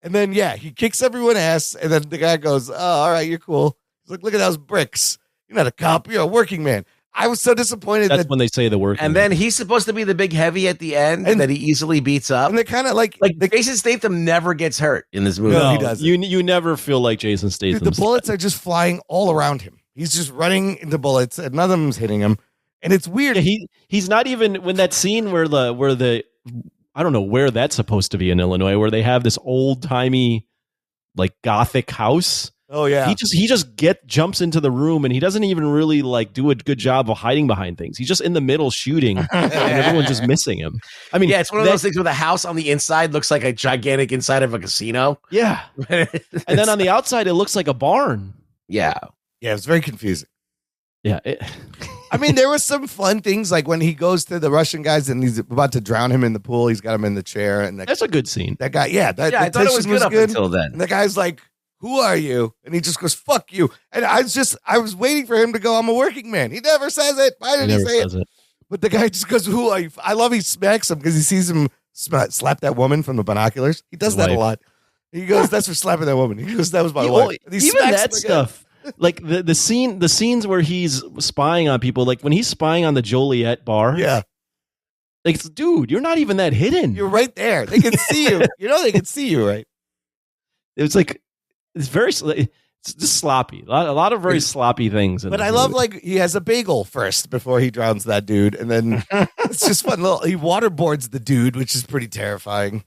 And then he kicks everyone ass, and then the guy goes, "Oh, all right, you're cool." He's like, "Look at those bricks. You're not a cop. You're a working man." I was so disappointed. That's when they say the working. And then he's supposed to be the big heavy at the end that he easily beats up. And they're kind of like Jason Statham never gets hurt in this movie. No, he doesn't. You never feel like Jason Statham. Dude, the bullets are just flying all around him. He's just running into bullets, and none of them's hitting him. And it's weird. He's not even when that scene where the I don't know where that's supposed to be in Illinois, where they have this old timey like gothic house. Oh yeah. He just jumps into the room and he doesn't even really like do a good job of hiding behind things. He's just in the middle shooting and everyone's just missing him. I mean, it's one of those things where the house on the inside looks like a gigantic inside of a casino. Yeah. And then on the outside it looks like a barn. Yeah. Yeah, it was very confusing. Yeah. I mean, there was some fun things like when he goes to the Russian guys and he's about to drown him in the pool. He's got him in the chair, and that's a good scene. That guy, I thought it was good up until then. And the guy's like, "Who are you?" And he just goes, "Fuck you." And I was waiting for him to go, "I'm a working man." He never says it. Why did he say it? But the guy just goes, "Who are you?" I love he smacks him because he sees him slap that woman from the binoculars. He does that a lot. He goes, "That's for slapping that woman." He goes, "That was my wife." And he even smacks that him stuff. Like the scenes where he's spying on people, like when he's spying on the Joliet bar. Yeah. Like, dude, you're not even that hidden. You're right there. They can see you. They can see you, right? It's like, it's just sloppy. A lot of very sloppy things. But I love like he has a bagel first before he drowns that dude. And then it's just fun. He waterboards the dude, which is pretty terrifying.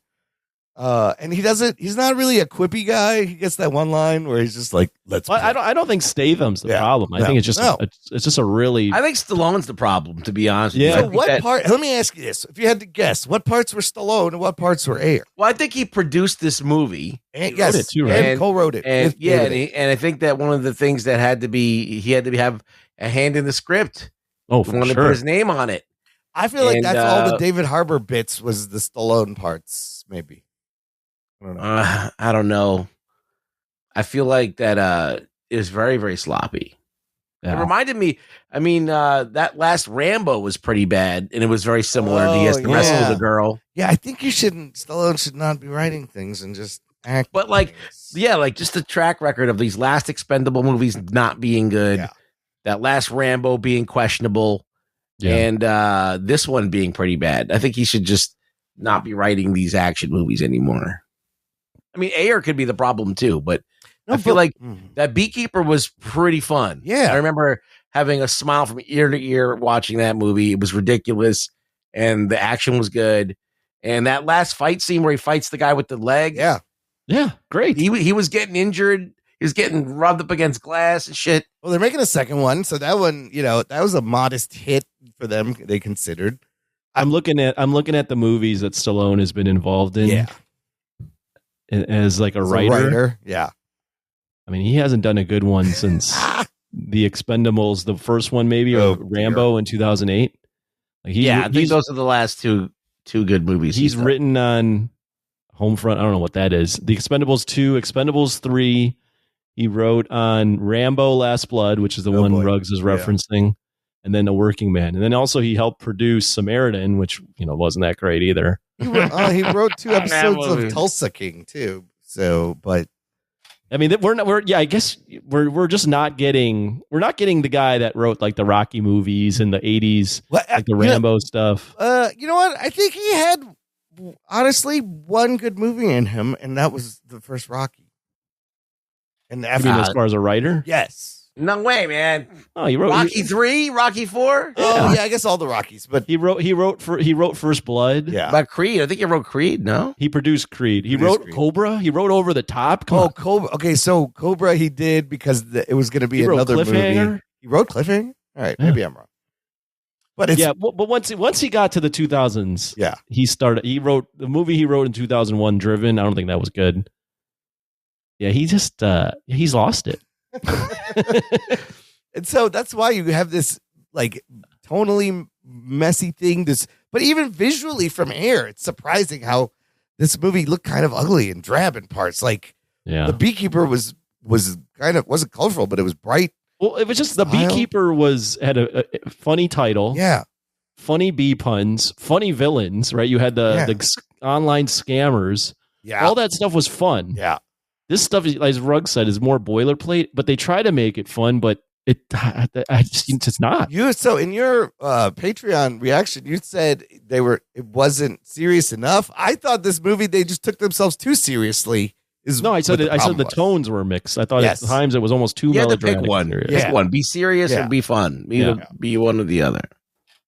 And he's not really a quippy guy. He gets that one line where he's just like, "Let's." I don't think Statham's the problem. I think it's just a really. I think Stallone's the problem, to be honest. Yeah. So what part? Let me ask you this: if you had to guess, what parts were Stallone and what parts were Ayer? Well, I think he produced this movie. And, wrote it too, right? And co-wrote it. And and I think that one of the things that he had to have a hand in the script. Oh, for wanted to put his name on it. I feel like that's all the David Harbour bits was the Stallone parts, maybe. I don't know. I feel like that it was very, very sloppy. Yeah. It reminded me, that last Rambo was pretty bad, and it was very similar. He has to wrestle the girl. Yeah, I think Stallone should not be writing things and just act. But just the track record of these last Expendable movies not being good, that last Rambo being questionable, and this one being pretty bad. I think he should just not be writing these action movies anymore. I mean, Ayer could be the problem too, but I feel like that Beekeeper was pretty fun. Yeah. I remember having a smile from ear to ear watching that movie. It was ridiculous, and the action was good. And that last fight scene where he fights the guy with the leg. Yeah. Yeah, great. He was getting injured. He was getting rubbed up against glass and shit. Well, they're making a second one, so that one, that was a modest hit for them, they considered. I'm looking at the movies that Stallone has been involved in. Yeah. As like a writer. Yeah. I mean, he hasn't done a good one since The Expendables, the first one maybe, or Rambo in 2008. Like I think those are the last two good movies. He's written on Homefront. I don't know what that is. The Expendables 2, Expendables 3. He wrote on Rambo: Last Blood, which is the one Ruggs is referencing, and then The Working Man. And then also he helped produce Samaritan, which wasn't that great either. He wrote 2 episodes of Tulsa King too. So, but I mean, I guess we're just not getting the guy that wrote like the Rocky movies in the 80s, like the Rambo stuff. You know what? I think he had honestly one good movie in him, and that was the first Rocky. And after, as far as a writer, yes. No way, man. Oh, he wrote Rocky 3, Rocky 4. Oh, yeah, I guess all the Rockies. But he wrote First Blood. Yeah, but Creed. I think he wrote Creed. No, he produced Creed. He wrote Creed. Cobra. He wrote Over the Top. Come on. Cobra. Okay, so Cobra he did because it was going to be another movie. He wrote Cliffhanger. All right, maybe I'm wrong. But it's, but once he got to the 2000s, he wrote the movie he wrote in 2001, Driven. I don't think that was good. Yeah, he just he's lost it. And so that's why you have this like tonally messy thing. But even visually from air, it's surprising how this movie looked kind of ugly and drab in parts. Like the Beekeeper was kind of wasn't colorful, but it was bright. Well, it was just the Beekeeper had a funny title. Yeah. Funny bee puns, funny villains, right? You had the online scammers. Yeah. All that stuff was fun. Yeah. This stuff, as Rugg said, is more boilerplate, but they try to make it fun, but it's not. So in your Patreon reaction, you said it wasn't serious enough. I thought this movie, they just took themselves too seriously. I said the tones were mixed. I thought at times it was almost too melodramatic. You had to pick one. Pick one. Be serious or be fun. Be one or the other.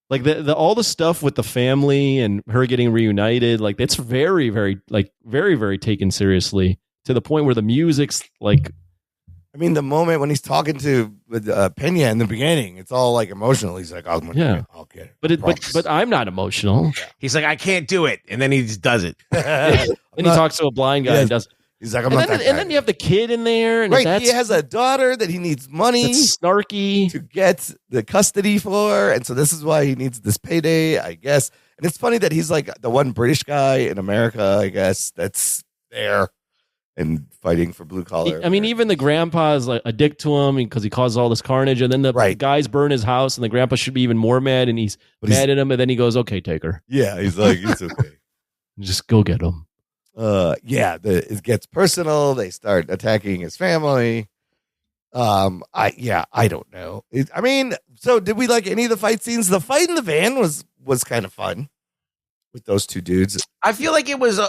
Like all the stuff with the family and her getting reunited, like it's very, very, very, very taken seriously to the point where the music's like. I mean, the moment when he's talking to Pena in the beginning, it's all like emotional. He's like, I'll get it. But I'm not emotional. He's like, I can't do it. And then he just does it. And he talks to a blind guy and does it. He's like, I'm not that guy. And then you have the kid in there. And right. He has a daughter that he needs money that's snarky to get the custody for. And so this is why he needs this payday, I guess. And it's funny that he's like the one British guy in America, I guess, that's there and fighting for blue collar. I mean, even the grandpa is like a dick to him because he causes all this carnage. And then the guys burn his house and the grandpa should be even more mad. And he's mad at him. And then he goes, okay, take her. Yeah. He's like, it's okay. Just go get him. It gets personal. They start attacking his family. I don't know. So did we like any of the fight scenes? The fight in the van was kind of fun with those two dudes. I feel like it was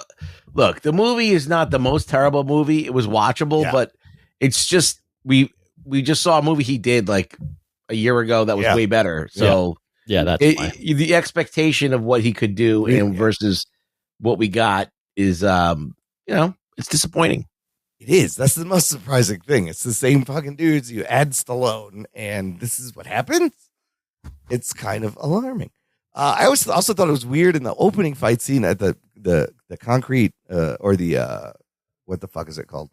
look, the movie is not the most terrible movie. It was watchable, but it's just we just saw a movie he did like a year ago that was way better. So that's the expectation of what he could do and versus what we got is it's disappointing. It is. That's the most surprising thing. It's the same fucking dudes. You add Stallone, and this is what happens. It's kind of alarming. I also thought it was weird in the opening fight scene at the concrete or the what the fuck is it called?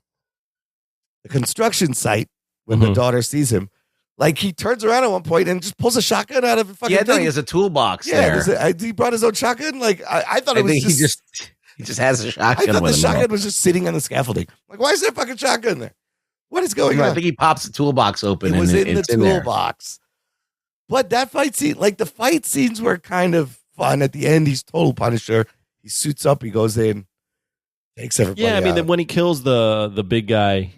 The construction site when the daughter sees him. Like he turns around at one point and just pulls a shotgun out of a fucking thing. He has a toolbox there. He brought his own shotgun. Like I thought it was he just has a shotgun. I thought the shotgun was just sitting on the scaffolding. Like, why is there a fucking shotgun there? What is going on? I think he pops the toolbox open. It was in the toolbox. But that fight scene, like the fight scenes were kind of fun. At the end, he's total Punisher. He suits up. He goes in, takes everybody. Yeah, I mean, out. when he kills the big guy,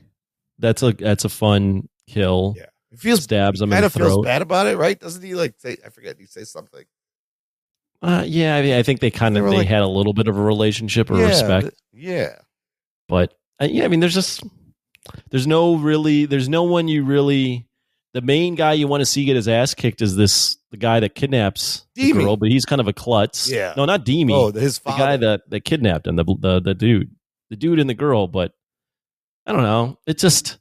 that's a fun kill. Yeah, it feels stabs him. Kind of feels throat. bad about it, right? Doesn't he like say? I forget. He says something. Yeah, I mean, I think they had a little bit of a relationship or respect. But I mean, there's no one you really. The main guy you want to see get his ass kicked is the guy that kidnaps the girl, but he's kind of a klutz. Yeah, no, not Demi. Oh, his father. The guy that kidnapped him, the dude and the girl. But I don't know. It just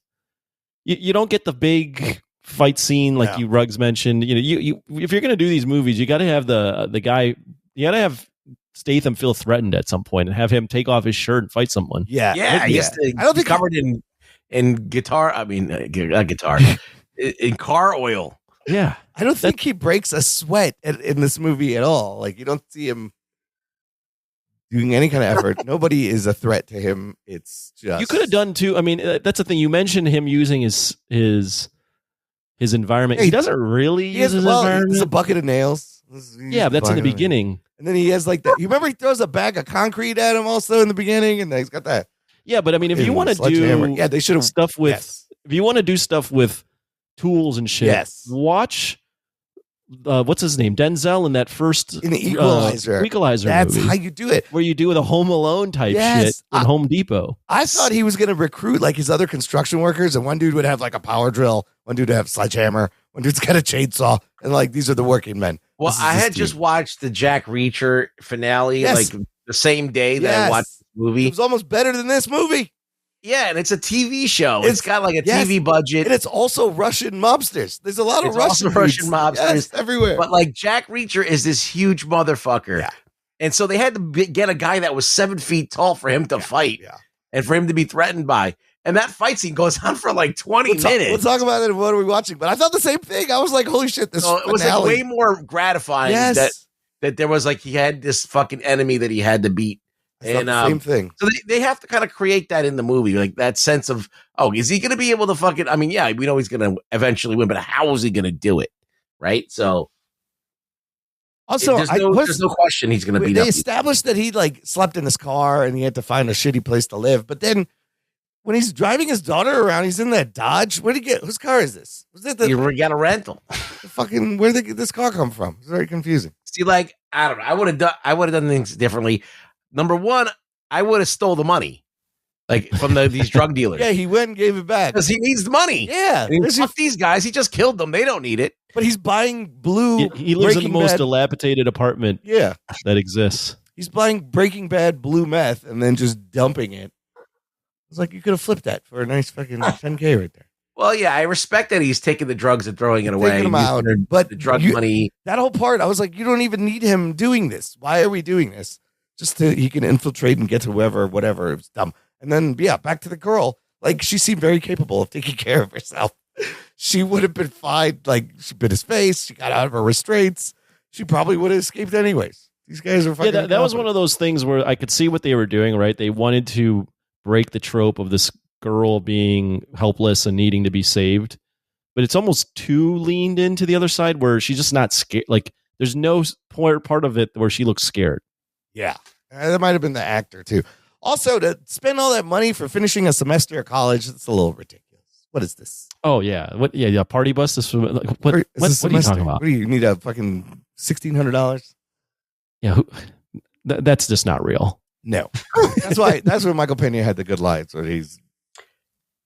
you don't get the big fight scene like you Ruggs mentioned. You if you're gonna do these movies, you got to have the guy. You got to have Statham feel threatened at some point and have him take off his shirt and fight someone. I don't think covered in guitar. I mean, not guitar. In car oil. Yeah. I don't think he breaks a sweat in this movie at all. Like, you don't see him doing any kind of effort. Nobody is a threat to him. It's just... You could have done, too. I mean, that's the thing. You mentioned him using his environment. He doesn't really use his environment. It's a bucket of nails. Yeah, that's in the beginning. And then he has like that. You remember he throws a bag of concrete at him also in the beginning? And he's got that. Yeah, but I mean, if you want to do they should have stuff with... Yes. If you want to do stuff with tools and shit. Yes. Watch what's his name? Denzel in that first in the Equalizer. That's movie, how you do it. Where you do the Home Alone type shit in Home Depot. I thought he was going to recruit like his other construction workers, and one dude would have like a power drill, one dude would have a sledgehammer, one dude's got a chainsaw, and like these are the working men. Well, I had just watched the Jack Reacher finale like the same day that I watched the movie. It was almost better than this movie. Yeah, and it's a TV show. It's got like a TV budget. And it's also Russian mobsters. There's a lot of Russian mobsters everywhere. But like Jack Reacher is this huge motherfucker. Yeah. And so they had to get a guy that was 7 feet tall for him to fight and for him to be threatened by. And that fight scene goes on for like 20 minutes. We'll talk about it. What are we watching? But I thought the same thing. I was like, holy shit, this it was like way more gratifying that there was like he had this fucking enemy that he had to beat. And same thing. So they have to kind of create that in the movie, like that sense of, oh, is he going to be able to fucking? I mean, yeah, we know he's going to eventually win, but how is he going to do it? Right. So also, there's no question he's going to beat up. They established that he like slept in his car and he had to find a shitty place to live. But then when he's driving his daughter around, he's in that Dodge. Where'd he get? Whose car is this? Was it you got a rental? Where did this car come from? It's very confusing. See, like, I don't know. I would have done things differently. Number one, I would have stole the money, like from these drug dealers. Yeah, he went and gave it back because he needs the money. Yeah, fuck these guys. He just killed them. They don't need it. But he's buying blue. He lives in the most dilapidated apartment. Yeah, that exists. He's buying Breaking Bad blue meth and then just dumping it. It's like you could have flipped that for a nice fucking 10K right there. Well, yeah, I respect that he's taking the drugs and throwing it away. Taking them out, but the drug money. That whole part, I was like, you don't even need him doing this. Why are we doing this? Just so he can infiltrate and get to whoever, whatever. It's dumb. And then, yeah, back to the girl. Like, she seemed very capable of taking care of herself. She would have been fine. Like, she bit his face. She got out of her restraints. She probably would have escaped anyways. These guys are fucking. Yeah, that was one of those things where I could see what they were doing, right? They wanted to break the trope of this girl being helpless and needing to be saved. But it's almost too leaned into the other side where she's just not scared. Like, there's no part of it where she looks scared. Yeah, that might have been the actor too. Also, to spend all that money for finishing a semester of college, it's a little ridiculous. What is this? Oh yeah, what? Yeah, party bus. This what are you talking about? What do you need a fucking $1,600? Yeah, that's just not real. No, that's where Michael Pena had the good lines when he's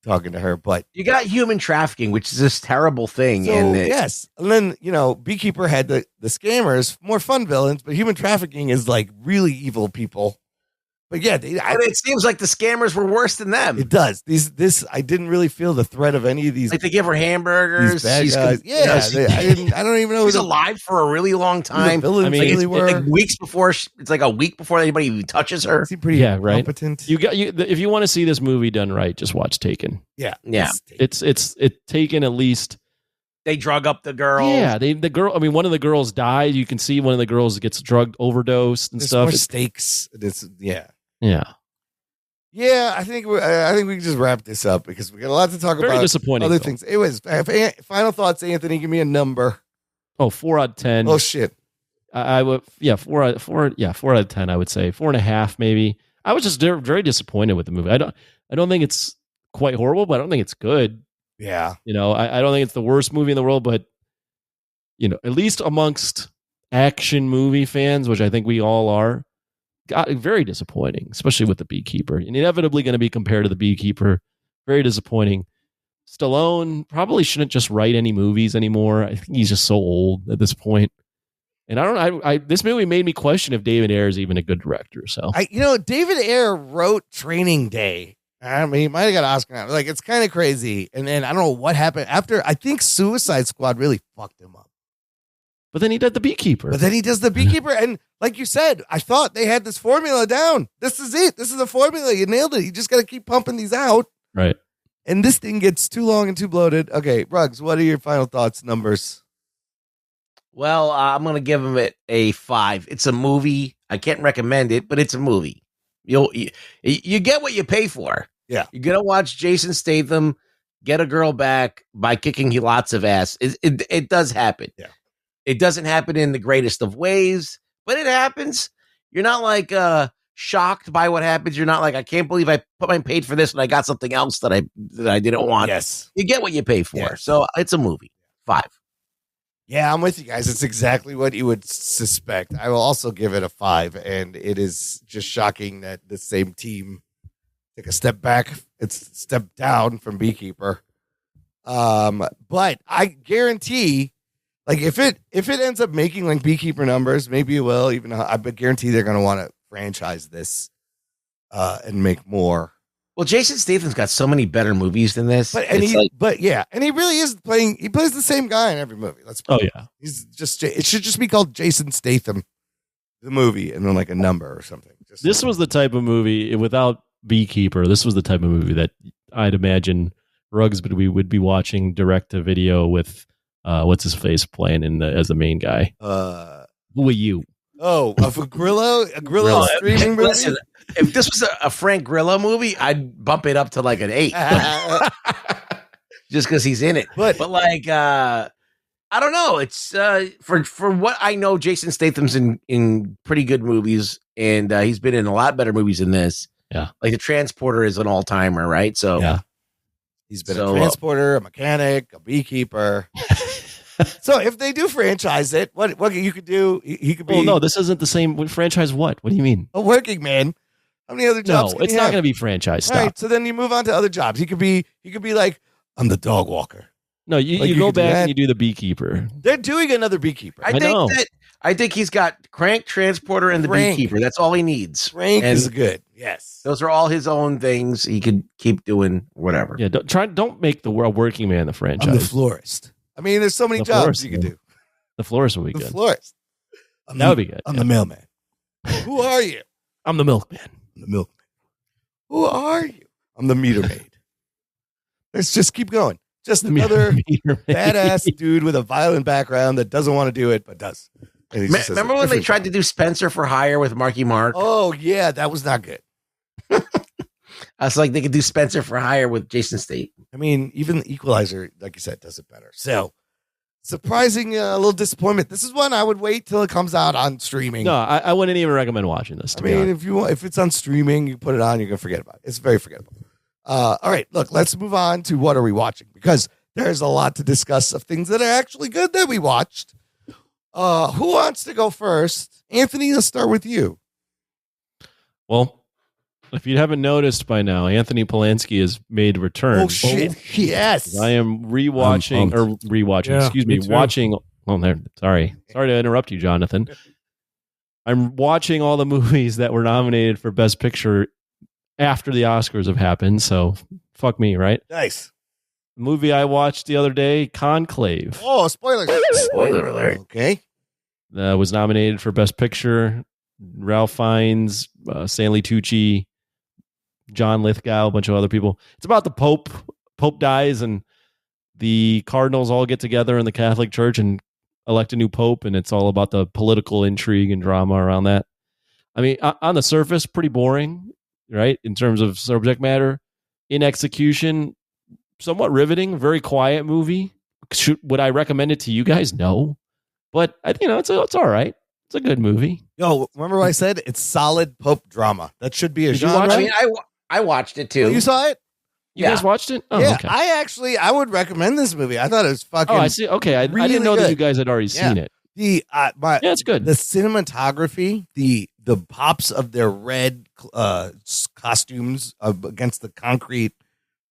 talking to her. But you got human trafficking, which is this terrible thing. So, yes, and then Beekeeper had the scammers, more fun villains, but human trafficking is like really evil people. But yeah, it seems like the scammers were worse than them. It does. I didn't really feel the threat of any of these. Like they give her hamburgers. Bad guys. I don't even know. She's alive for a really long time. It's like weeks before. It's like a week before anybody even touches her. Pretty competent. If you want to see this movie done right, just watch Taken. Yeah. It's Taken at least. They drug up the girl. Yeah, the girl. I mean, one of the girls died. You can see one of the girls gets drug overdosed and stuff. More stakes. Yeah. I think we can just wrap this up because we got a lot to talk about. Very disappointing. Other things. It was final thoughts, Anthony. Give me a number. Oh, 4 out of 10. Oh shit. I would 4 out of 10. I would say 4.5 maybe. I was just very disappointed with the movie. I don't think it's quite horrible, but I don't think it's good. Yeah. I don't think it's the worst movie in the world, but at least amongst action movie fans, which I think we all are, got very disappointing, especially with the Beekeeper. And inevitably going to be compared to the Beekeeper. Very disappointing. Stallone probably shouldn't just write any movies anymore. I think he's just so old at this point. And this movie made me question if David Ayer is even a good director. So David Ayer wrote Training Day. I mean, he might have got an Oscar now. Like, it's kind of crazy. And then I don't know what happened after. I think Suicide Squad really fucked him up. But then he did the Beekeeper. And like you said, I thought they had this formula down. This is it. This is the formula. You nailed it. You just got to keep pumping these out. Right. And this thing gets too long and too bloated. Okay, Ruggs, what are your final thoughts, numbers? Well, I'm going to give him it a 5. It's a movie. I can't recommend it, but it's a movie. You get what you pay for. Yeah. You're going to watch Jason Statham get a girl back by kicking lots of ass. It does happen. Yeah. It doesn't happen in the greatest of ways, but it happens. You're not like shocked by what happens. You're not like, I can't believe I paid for this and I got something else that I didn't want. Yes. You get what you pay for. Yes. So it's a movie. 5. Yeah, I'm with you guys. It's exactly what you would suspect. I will also give it a 5, and it is just shocking that the same team took a step back. It's a step down from Beekeeper. But I guarantee, like, if it ends up making like Beekeeper numbers, maybe it will. Even I guarantee they're going to want to franchise this and make more. Well, Jason Statham's got so many better movies than this. And he really is playing. He plays the same guy in every movie. He's just. It should just be called Jason Statham, the movie, and then like a number or something. This was the type of movie without Beekeeper. This was the type of movie that I'd imagine Ruggs would be watching direct to video with what's his face playing as the main guy. Who are you? Oh, a Grillo streaming movie. Listen, if this was a Frank Grillo movie, I'd bump it up to like an 8, just because he's in it. But like, I don't know. It's for what I know, Jason Statham's in pretty good movies, and he's been in a lot better movies than this. Yeah, like The Transporter is an all timer, right? So yeah, he's been a transporter, a mechanic, a beekeeper. So if they do franchise it, what you could do? He could be. Oh no, this isn't the same franchise. What do you mean? A working man. How many other jobs? No, it's not going to be franchise stuff. All right, so then you move on to other jobs. He could be like, I'm the dog walker. No, you go back and you do the beekeeper. They're doing another beekeeper. I think he's got Crank, Transporter, and the beekeeper. That's all he needs. Crank is good. Yes, those are all his own things. He could keep doing whatever. Yeah, don't make the working man the franchise. I'm the florist. I mean, there's so many jobs you could do. The florist would be good. The florist. That would be good. I'm the mailman. Who are you? I'm the milkman. I'm the milkman. Who are you? I'm the meter maid. Let's just keep going. Just another badass dude with a violent background that doesn't want to do it, but does. Remember when they tried to do Spencer for Hire with Marky Mark? Oh, yeah. That was not good. I was like, they could do Spencer for Hire with Jason Statham. I mean, even the Equalizer, like you said, does it better. So, surprising, a little disappointment. This is one I would wait till it comes out on streaming. No, I wouldn't even recommend watching this. I mean, if it's on streaming, you put it on, you're gonna forget about it. It's very forgettable. All right, look, let's move on to what are we watching, because there's a lot to discuss of things that are actually good that we watched. Who wants to go first? Anthony, let's start with you. Well, if you haven't noticed by now, Anthony Polanski has made a return. Oh, shit. Yes. I am watching. Watching. Oh, there. Sorry to interrupt you, Jonathan. I'm watching all the movies that were nominated for Best Picture after the Oscars have happened. So fuck me, right? Nice. The movie I watched the other day, Conclave. Oh, spoilers. Spoiler alert. Okay. Was nominated for Best Picture. Ralph Fiennes, Stanley Tucci, John Lithgow, a bunch of other people. It's about the Pope. Pope dies, and the cardinals all get together in the Catholic Church and elect a new pope, and it's all about the political intrigue and drama around that. I mean, on the surface, pretty boring, right, in terms of subject matter. In execution, somewhat riveting, very quiet movie. Would I recommend it to you guys? No. But, it's all right. It's a good movie. Yo, remember what I said? It's solid Pope drama. That should be a genre. I mean, I watched it too. Oh, you saw it? You guys watched it? Oh, yeah, okay. I would recommend this movie. I thought it was fucking. Oh, I see. Okay, I didn't know that you guys had already seen it. It's good. The cinematography, the pops of their red costumes against the concrete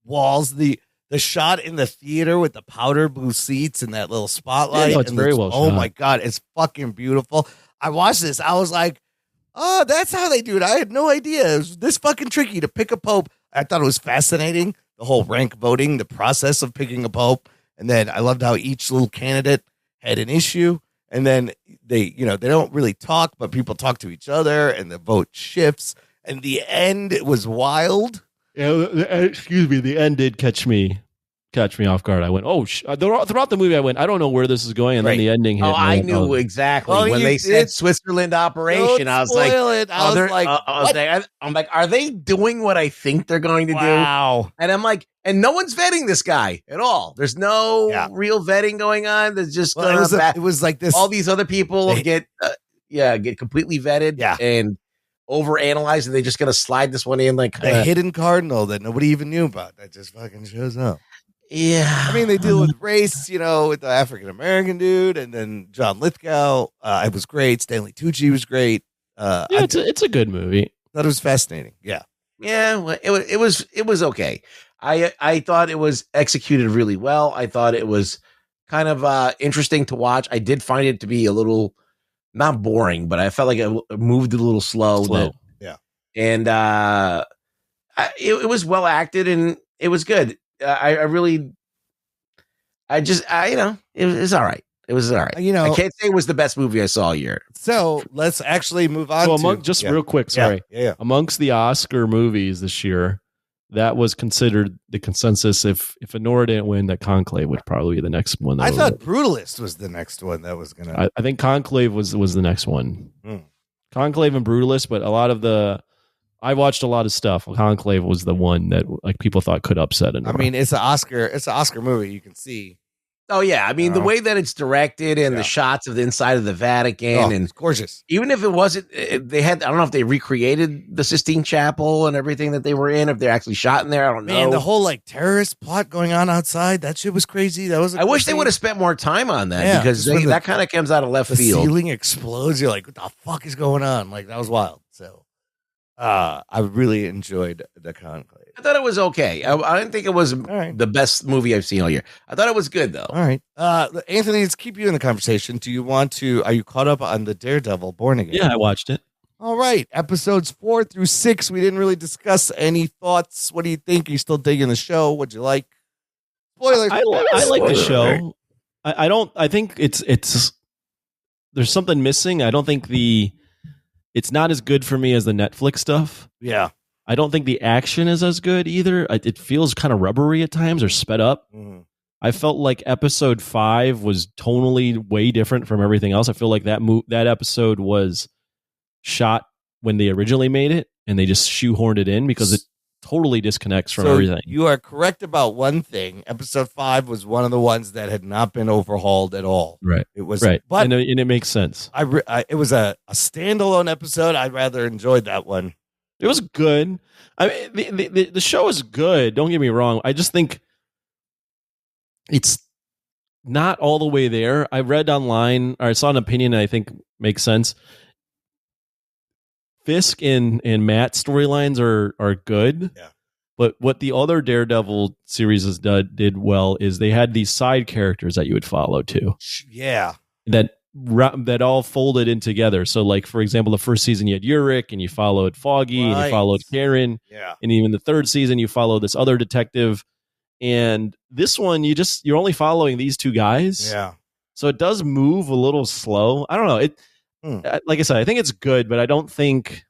walls, the shot in the theater with the powder blue seats and that little spotlight. Yeah, no, it's very well shot. Oh my God, it's fucking beautiful. I watched this. I was like, oh, that's how they do it. I had no idea. It was this fucking tricky to pick a pope. I thought it was fascinating, the whole rank voting, the process of picking a pope. And then I loved how each little candidate had an issue. And then they don't really talk, but people talk to each other and the vote shifts. And the end, it was wild. Yeah, excuse me. The end did catch me off guard. I went, throughout the movie, I went, I don't know where this is going. And then the ending hit. Oh, I knew exactly. When they said Switzerland operation, I was like, I'm like, are they doing what I think they're going to do? And I'm like, and no one's vetting this guy at all. There's no real vetting going on. There's just, it was like this. All these other people get completely vetted and overanalyzed, and they're just going to slide this one in like a hidden cardinal that nobody even knew about that just fucking shows up. Yeah, I mean, they deal with race, with the African American dude, and then John Lithgow. It was great. Stanley Tucci was great. It's a good movie. Thought it was fascinating. Yeah. Well, it was okay. I thought it was executed really well. I thought it was kind of interesting to watch. I did find it to be a little not boring, but I felt like it moved a little slow. Yeah, and it was well acted and it was good. It was all right. It was all right. I can't say it was the best movie I saw all year. So let's actually move on. Real quick, sorry. Yeah. Amongst the Oscar movies this year, that was considered the consensus. If Anora didn't win, that Conclave would probably be the next one. I thought Brutalist was the next one that was gonna. I think Conclave was the next one. Conclave and Brutalist, but I watched a lot of stuff. Conclave was the one that like people thought could upset it. I mean, it's an Oscar movie. You can see. Oh yeah, I mean the way that it's directed and the shots of the inside of the Vatican and it's gorgeous. Even if it wasn't, they had, I don't know if they recreated the Sistine Chapel and everything that they were in. If they're actually shot in there, I don't know. Man, the whole like terrorist plot going on outside, that shit was crazy. That was. I wish they would have spent more time on that because that kind of comes out of left field. The ceiling explodes. You're like, what the fuck is going on? Like that was wild. So, I really enjoyed the Conclave. I thought it was okay. I didn't think it was the best movie I've seen all year. I thought it was good though. All right, Anthony, let's keep you in the conversation. Are you caught up on the Daredevil Born Again? Yeah, I watched it. All right, episodes 4 through 6. We didn't really discuss any thoughts. What do you think? Are you still digging the show? What'd you like? Spoilers. I like the show. I don't. I think it's. There's something missing. I don't think it's not as good for me as the Netflix stuff. Yeah. I don't think the action is as good either. It feels kind of rubbery at times or sped up. I felt like episode 5 was tonally way different from everything else. I feel like that episode was shot when they originally made it and they just shoehorned it in because it totally disconnects from everything. You are correct about one thing. Episode 5 was one of the ones that had not been overhauled at all. Right. It was right. But and it makes sense. It was a standalone episode. I rather enjoyed that one. It was good. I mean, the show is good. Don't get me wrong. I just think it's not all the way there. I read online, or I saw an opinion that I think makes sense. Fisk and Matt storylines are good. Yeah. But what the other Daredevil series did well is they had these side characters that you would follow too. Yeah. That all folded in together. So, like, for example, the first season you had Heretic and you followed Foggy and you followed Karen. Yeah. And even the third season you follow this other detective. And this one, you're only following these two guys. Yeah. So it does move a little slow. I don't know. Like I said, I think it's good, but I don't think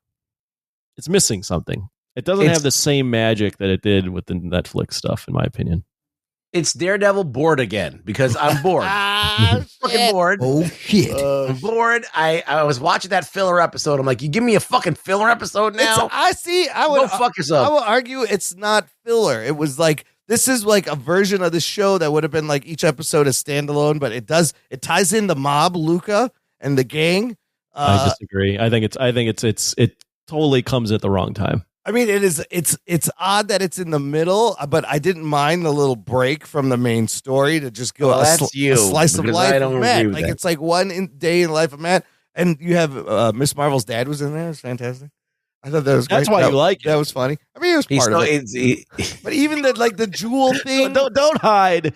it's missing something. It doesn't have the same magic that it did with the Netflix stuff, in my opinion. It's Daredevil bored again because I'm bored. Fucking bored. Oh shit! I'm bored. I was watching that filler episode. I'm like, you give me a fucking filler episode now? I would go fuck yourself. I will argue it's not filler. It was like this is like a version of the show that would have been like each episode is standalone, but it ties in the mob, Luca, and the gang. I disagree. I think it totally comes at the wrong time. I mean, it's odd that it's in the middle, but I didn't mind the little break from the main story to just go a slice of life of Matt. Like it's like day in the life of Matt, and you have Miss Marvel's dad was in there. It's fantastic. I thought that was great. That's why you like it. That was funny. I mean, it was part of it. But even the jewel thing. Don't hide.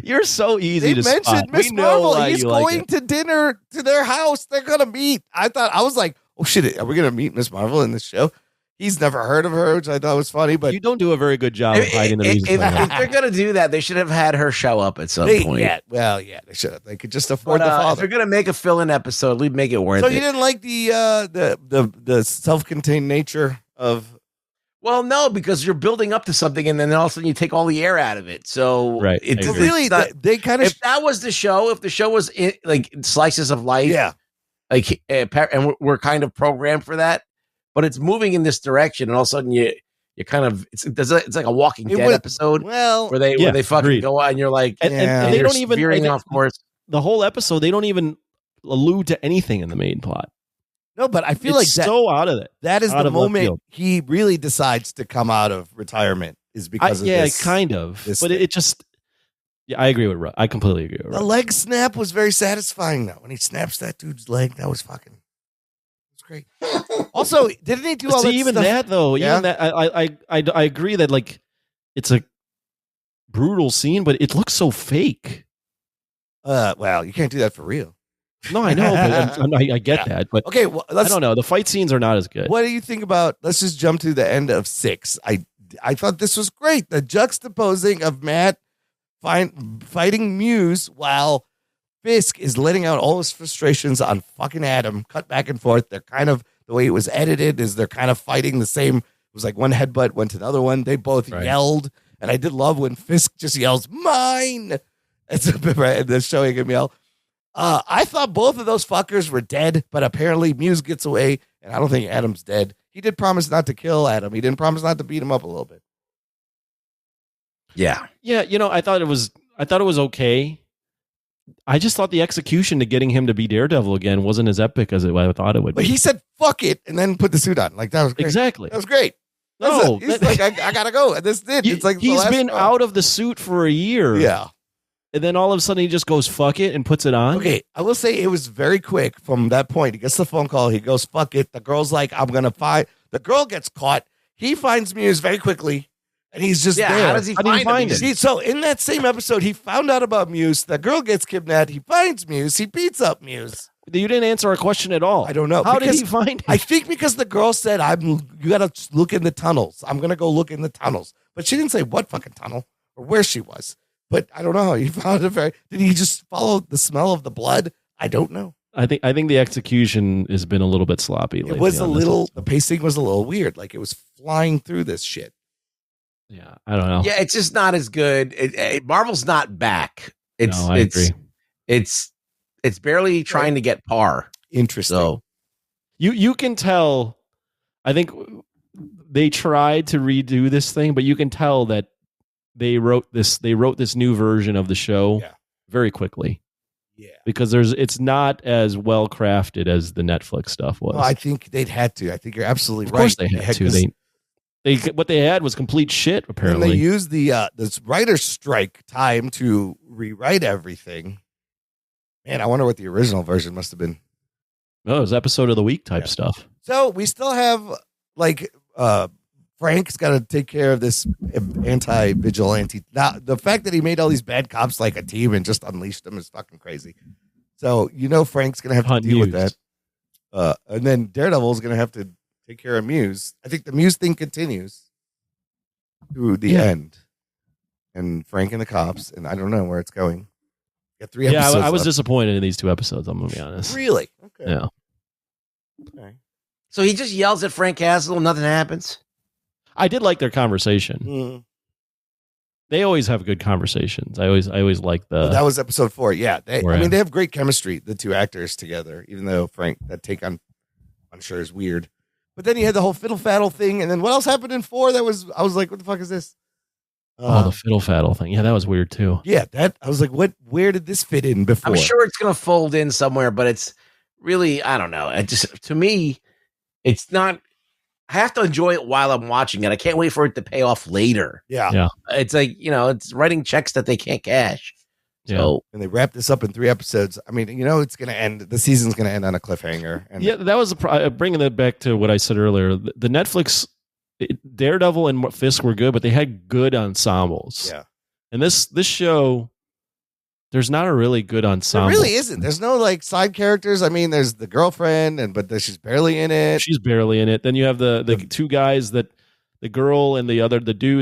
You're so easy to spot. They mentioned Miss Marvel. He's going to dinner to their house. They're gonna meet. I was like, oh shit, are we gonna meet Miss Marvel in this show? He's never heard of her, which I thought was funny. But you don't do a very good job of hiding the reason. If they're going to do that, they should have had her show up at some point. Yeah, they should have. They could just afford the father. If they're going to make a fill-in episode, we'd make it worth it. So you didn't like the self-contained nature of? Well, no, because you're building up to something, and then all of a sudden you take all the air out of it. So right, it's really they kind of. If that was the show, if the show was like slices of life, yeah, like and we're kind of programmed for that. But it's moving in this direction, and all of a sudden you kind of it's like a Walking Dead episode. Well, where they fucking go on, and you're like, and they don't even veering off course. The whole episode, they don't even allude to anything in the main plot. No, but I feel it's like so out of it. That is the moment he really decides to come out of retirement is because of this. Yeah, kind of. But it just. Yeah, I agree with Russ. I completely agree with Russ. The leg snap was very satisfying though. When he snaps that dude's leg, that was fucking. Great. Also, didn't he do all that even stuff? that though? Yeah. Even that, I agree that like it's a brutal scene, but it looks so fake. Well, you can't do that for real. No, I know, but I get that. But okay, well, I don't know. The fight scenes are not as good. What do you think about? Let's just jump to the end of 6. I thought this was great. The juxtaposing of Matt fighting Muse while Fisk is letting out all his frustrations on fucking Adam, cut back and forth. They're kind of, the way it was edited is they're kind of fighting the same was like one headbutt went to the other one. They both yelled. And I did love when Fisk just yells, mine. It's right, and they're showing him yell. I thought both of those fuckers were dead, but apparently Muse gets away, and I don't think Adam's dead. He did promise not to kill Adam. He didn't promise not to beat him up a little bit. Yeah. Yeah, I thought it was okay. I just thought the execution to getting him to be Daredevil again wasn't as epic as I thought it would be. But he said, fuck it, and then put the suit on. Like, that was great. Exactly. That was great. No. He's like, I gotta go. And this did. It's like he's been out of the suit for a year. Yeah. And then all of a sudden he just goes, fuck it, and puts it on. Okay, I will say it was very quick from that point. He gets the phone call. He goes, fuck it. The girl's like, I'm going to find. The girl gets caught. He finds Muse very quickly, and he's just there. How does he find it? So in that same episode, he found out about Muse. The girl gets kidnapped. He finds Muse. He beats up Muse. You didn't answer our question at all. I don't know. How did he find it? I think because the girl said, you got to look in the tunnels. I'm going to go look in the tunnels. But she didn't say what fucking tunnel or where she was. But I don't know how he found it. Did he just follow the smell of the blood? I don't know. I think the execution has been a little bit sloppy lately. It was the pacing was a little weird. Like it was flying through this shit. Yeah, I don't know. Yeah, it's just not as good. Marvel's not back. I agree. It's barely trying to get par. Interesting. So you can tell. I think they tried to redo this thing, but you can tell that they wrote this new version of the show very quickly. Yeah. Because it's not as well crafted as the Netflix stuff was. No, I think they'd had to. I think you're absolutely right. Of course they had to. They what they had was complete shit, apparently. And they used this writer's strike time to rewrite everything. Man, I wonder what the original version must have been. Oh, it was episode of the week type stuff. So we still have Frank's got to take care of this anti-vigilante. Now, the fact that he made all these bad cops like a team and just unleashed them is fucking crazy. So, Frank's going to have to deal with that. And then Daredevil's going to have to take care of Muse. I think the Muse thing continues to the end. And Frank and the cops, and I don't know where it's going. Got 3 episodes I was left. disappointed in these 2 episodes, I'm going to be honest. Really? Okay. Yeah. Okay. So he just yells at Frank Castle, nothing happens? I did like their conversation. Mm. They always have good conversations. I always like the. That was episode 4. Yeah, they Right. they have great chemistry, the 2 actors together. Even though Frank, that take on, I'm sure is weird. But then you had the whole fiddle faddle thing, and then what else happened in 4? I was like, what the fuck is this? The fiddle faddle thing. Yeah, that was weird too. Yeah, I was like, where did this fit in before? I'm sure it's going to fold in somewhere, but it's really, I don't know. To me, it's not. I have to enjoy it while I'm watching it. I can't wait for it to pay off later. Yeah. It's like, it's writing checks that they can't cash. So, and they wrapped this up in 3 episodes. I mean, it's going to end. The season's going to end on a cliffhanger. And that was bringing it back to what I said earlier. The Netflix Daredevil and Fisk were good, but they had good ensembles. Yeah. And this show, there's not a really good ensemble. There really isn't. There's no side characters. I mean, there's the girlfriend, but she's barely in it. She's barely in it. Then you have the 2 guys the girl and the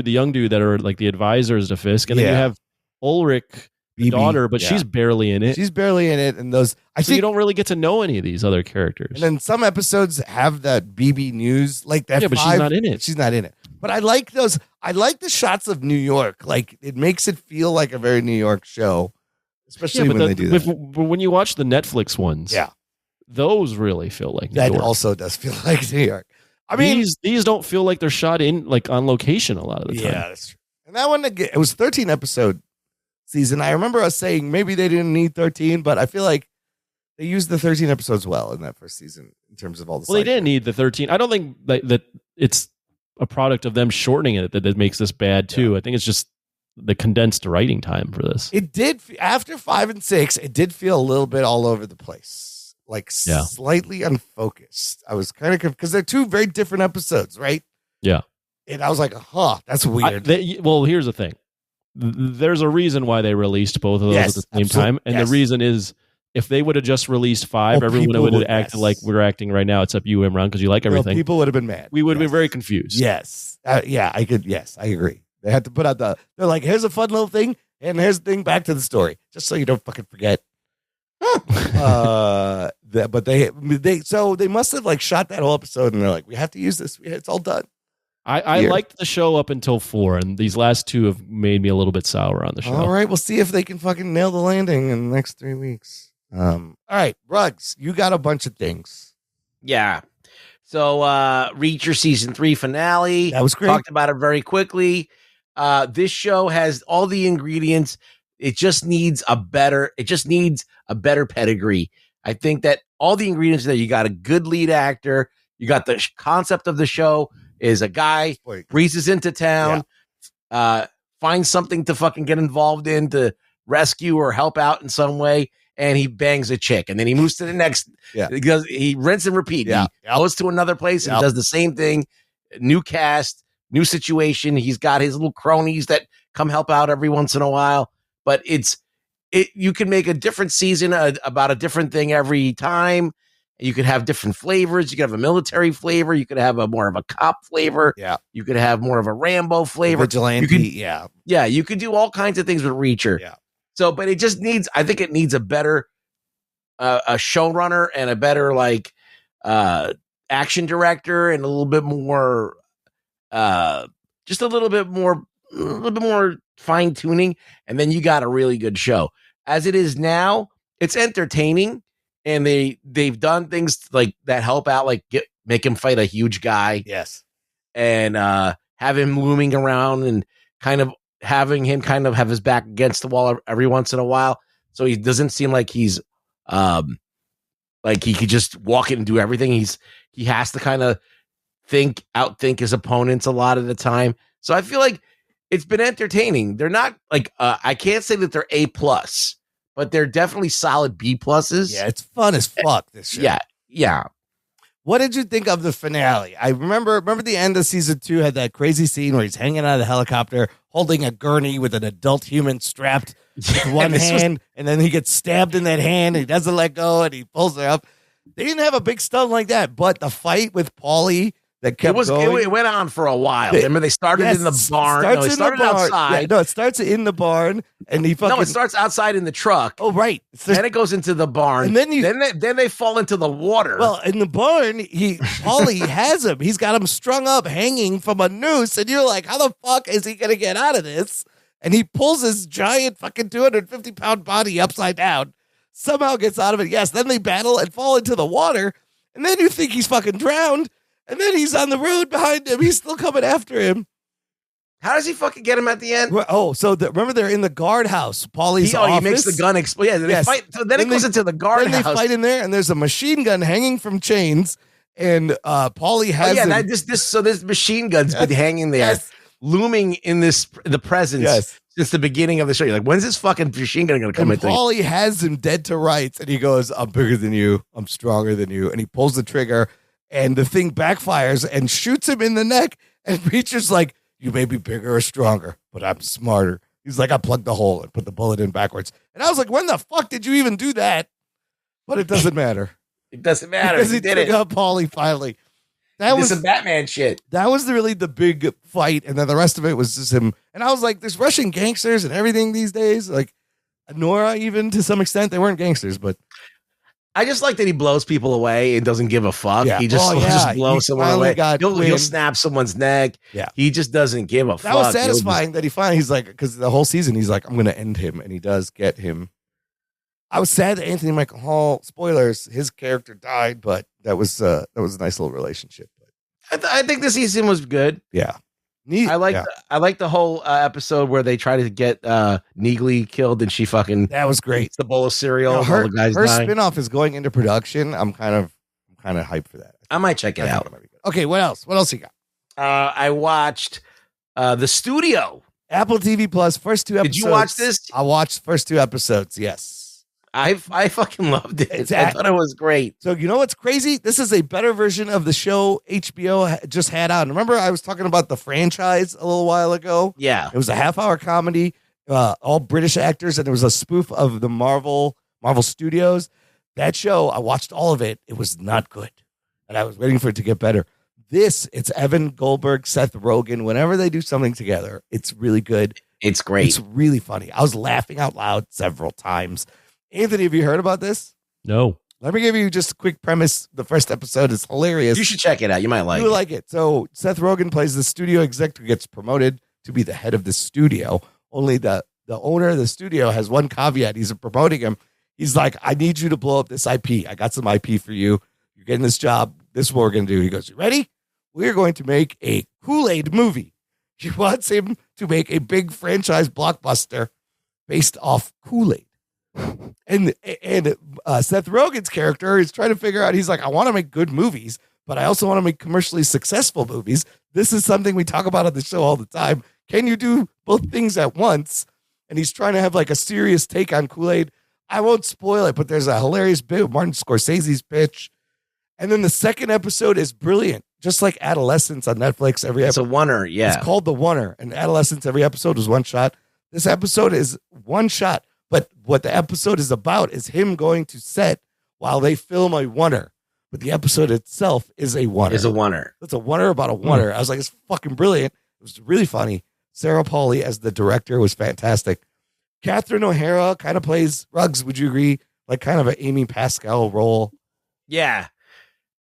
young dude that are like the advisors to Fisk, and then you have Ulrich, the daughter, but she's barely in it. She's barely in it, and I think you don't really get to know any of these other characters. And then some episodes have that BB News like that. Yeah, but she's not in it. She's not in it. But I like those. I like the shots of New York. Like it makes it feel like a very New York show. Especially when they do that. But when you watch the Netflix ones, those really feel like New York. That also does feel like New York. I mean, these don't feel like they're shot in on location a lot of the time. Yeah, that's true. And that one, it was 13 episode season. I remember us saying maybe they didn't need 13, but I feel like they used the 13 episodes well in that first season in terms of all the. Well, they didn't need the 13. I don't think that it's a product of them shortening it that makes this bad too. I think it's just the condensed writing time for this. It did after 5 and 6. It did feel a little bit all over the place, slightly unfocused. I was kind of because they're 2 very different episodes, right? Yeah, and I was like, that's weird. Well, here's the thing: there's a reason why they released both of those at the same time, and the reason is if they would have just released 5, everyone would have acted like we're acting right now, except you, Imran, because you like everything. People would have been mad. We would have been very confused. Yes, I agree. They had to put out they're like, here's a fun little thing, and here's the thing back to the story, just so you don't fucking forget. But they must have shot that whole episode, and they're like, we have to use this. It's all done. I liked the show up until 4, and these last 2 have made me a little bit sour on the show. All right, we'll see if they can fucking nail the landing in the next 3 weeks. All right, Rugs, you got a bunch of things. Yeah. So Reacher season 3 finale. That was great. Talked about it very quickly. This show has all the ingredients. It just needs a better pedigree. I think that all the ingredients there, you got a good lead actor, you got the concept of the show is a guy breezes into town, finds something to fucking get involved in to rescue or help out in some way, and he bangs a chick, and then he moves to the next. Because he rinse and repeat. He goes to another place and does the same thing. New cast, new situation. He's got his little cronies that come help out every once in a while, but you can make a different season about a different thing every time. You could have different flavors. You could have a military flavor. You could have more of a cop flavor. Yeah. You could have more of a Rambo flavor. Vigilante. You could do all kinds of things with Reacher. Yeah. So, but it just needs, I think it needs a better a showrunner and a better action director and a little bit more, just a little bit more fine tuning. And then you got a really good show. As it is now, it's entertaining. And they've done things like that help out, like make him fight a huge guy. Yes. And have him looming around and kind of having him kind of have his back against the wall every once in a while. So he doesn't seem like he's like he could just walk in and do everything. He has to kind of outthink his opponents a lot of the time. So I feel like it's been entertaining. They're not like I can't say that they're A+. But they're definitely solid B+. Yeah, it's fun as fuck, this show. Yeah. What did you think of the finale? I remember the end of season 2 had that crazy scene where he's hanging out of the helicopter holding a gurney with an adult human strapped with one hand, and then he gets stabbed in that hand, and he doesn't let go, and he pulls her up. They didn't have a big stunt like that, but the fight with Paulie that kept going. It went on for a while. Remember, they started in the barn. It started outside. Yeah, it starts in the barn, and he fucking... No, it starts outside in the truck. Oh, right. Then it goes into the barn, and then they fall into the water. Well, in the barn, Paulie has him. He's got him strung up, hanging from a noose, and you're like, how the fuck is he going to get out of this? And he pulls his giant fucking 250-pound body upside down, somehow gets out of it. Yes, then they battle and fall into the water, and then you think he's fucking drowned. And then he's on the road behind him. He's still coming after him. How does he fucking get him at the end? Oh, so remember they're in the guardhouse. Paulie's office. He makes the gun explode. Yeah, they fight. So then it goes into the guardhouse. Then they fight in there, and there's a machine gun hanging from chains. And Paulie has this machine gun's been hanging there, looming in the presence since the beginning of the show. You're like, when's this fucking machine gun going to come in? Paulie has him dead to rights, and he goes, "I'm bigger than you. I'm stronger than you." And he pulls the trigger. And the thing backfires and shoots him in the neck. And Reacher's like, you may be bigger or stronger, but I'm smarter. He's like, I plugged the hole and put the bullet in backwards. And I was like, when the fuck did you even do that? But it doesn't matter. It doesn't matter. Because he did it. Up Paulie finally. That was some Batman shit. That was really the big fight. And then the rest of it was just him. And I was like, there's Russian gangsters and everything these days. Like Nora, even to some extent, they weren't gangsters, but... I just like that he blows people away and doesn't give a fuck. Yeah. He just blows someone away. He'll snap someone's neck. Yeah. He just doesn't give a fuck. That was satisfying that he's like, because the whole season he's like, I'm going to end him. And he does get him. I was sad that Anthony Michael Hall, spoilers, his character died, but that was a nice little relationship. I think the season was good. Yeah. I like the whole episode where they try to get Neely killed and she fucking that was great. Eats the bowl of cereal. Her dying. spinoff is going into production. I'm kind of hyped for that. I might check it out. Okay, what else? What else you got? I watched The Studio. Apple TV Plus, first 2 episodes. Did you watch this? I watched the first 2 episodes. Yes. I fucking loved it. I thought it was great. So you know what's crazy? This is a better version of the show HBO just had on. Remember I was talking about the franchise a little while ago? Yeah. It was a half-hour comedy, all British actors, and it was a spoof of the Marvel Studios. That show, I watched all of it. It was not good. And I was waiting for it to get better. It's Evan Goldberg, Seth Rogen. Whenever they do something together, it's really good. It's great. It's really funny. I was laughing out loud several times. Anthony, have you heard about this? No. Let me give you just a quick premise. The first episode is hilarious. You should check it out. You might like You it. like it. So Seth Rogen plays the studio exec who gets promoted to be the head of the studio. Only the owner of the studio has one caveat. He's promoting him. He's like, I need you to blow up this IP. I got some IP for you. You're getting this job. This is what we're going to do. He goes, you ready? We're going to make a Kool-Aid movie. He wants him to make a big franchise blockbuster based off Kool-Aid. And Seth Rogen's character is trying to figure out, he's like, I want to make good movies, but I also want to make commercially successful movies. This is something we talk about on the show all the time. Can you do both things at once? And he's trying to have like a serious take on Kool-Aid. I won't spoil it, but there's a hilarious bit of Martin Scorsese's pitch. And then the second episode is brilliant. Just like Adolescence on Netflix. It's a oneer, yeah. It's called The Oneer. And Adolescence, every episode was one shot. This episode is one shot. But what the episode is about is him going to set while they film a oneer. But the episode itself is a oneer. It's a oneer. It's a oneer about a oneer. I was like, it's fucking brilliant. It was really funny. Sarah Pauly as the director was fantastic. Catherine O'Hara kind of plays Ruggs, would you agree? Like kind of an Amy Pascal role. Yeah.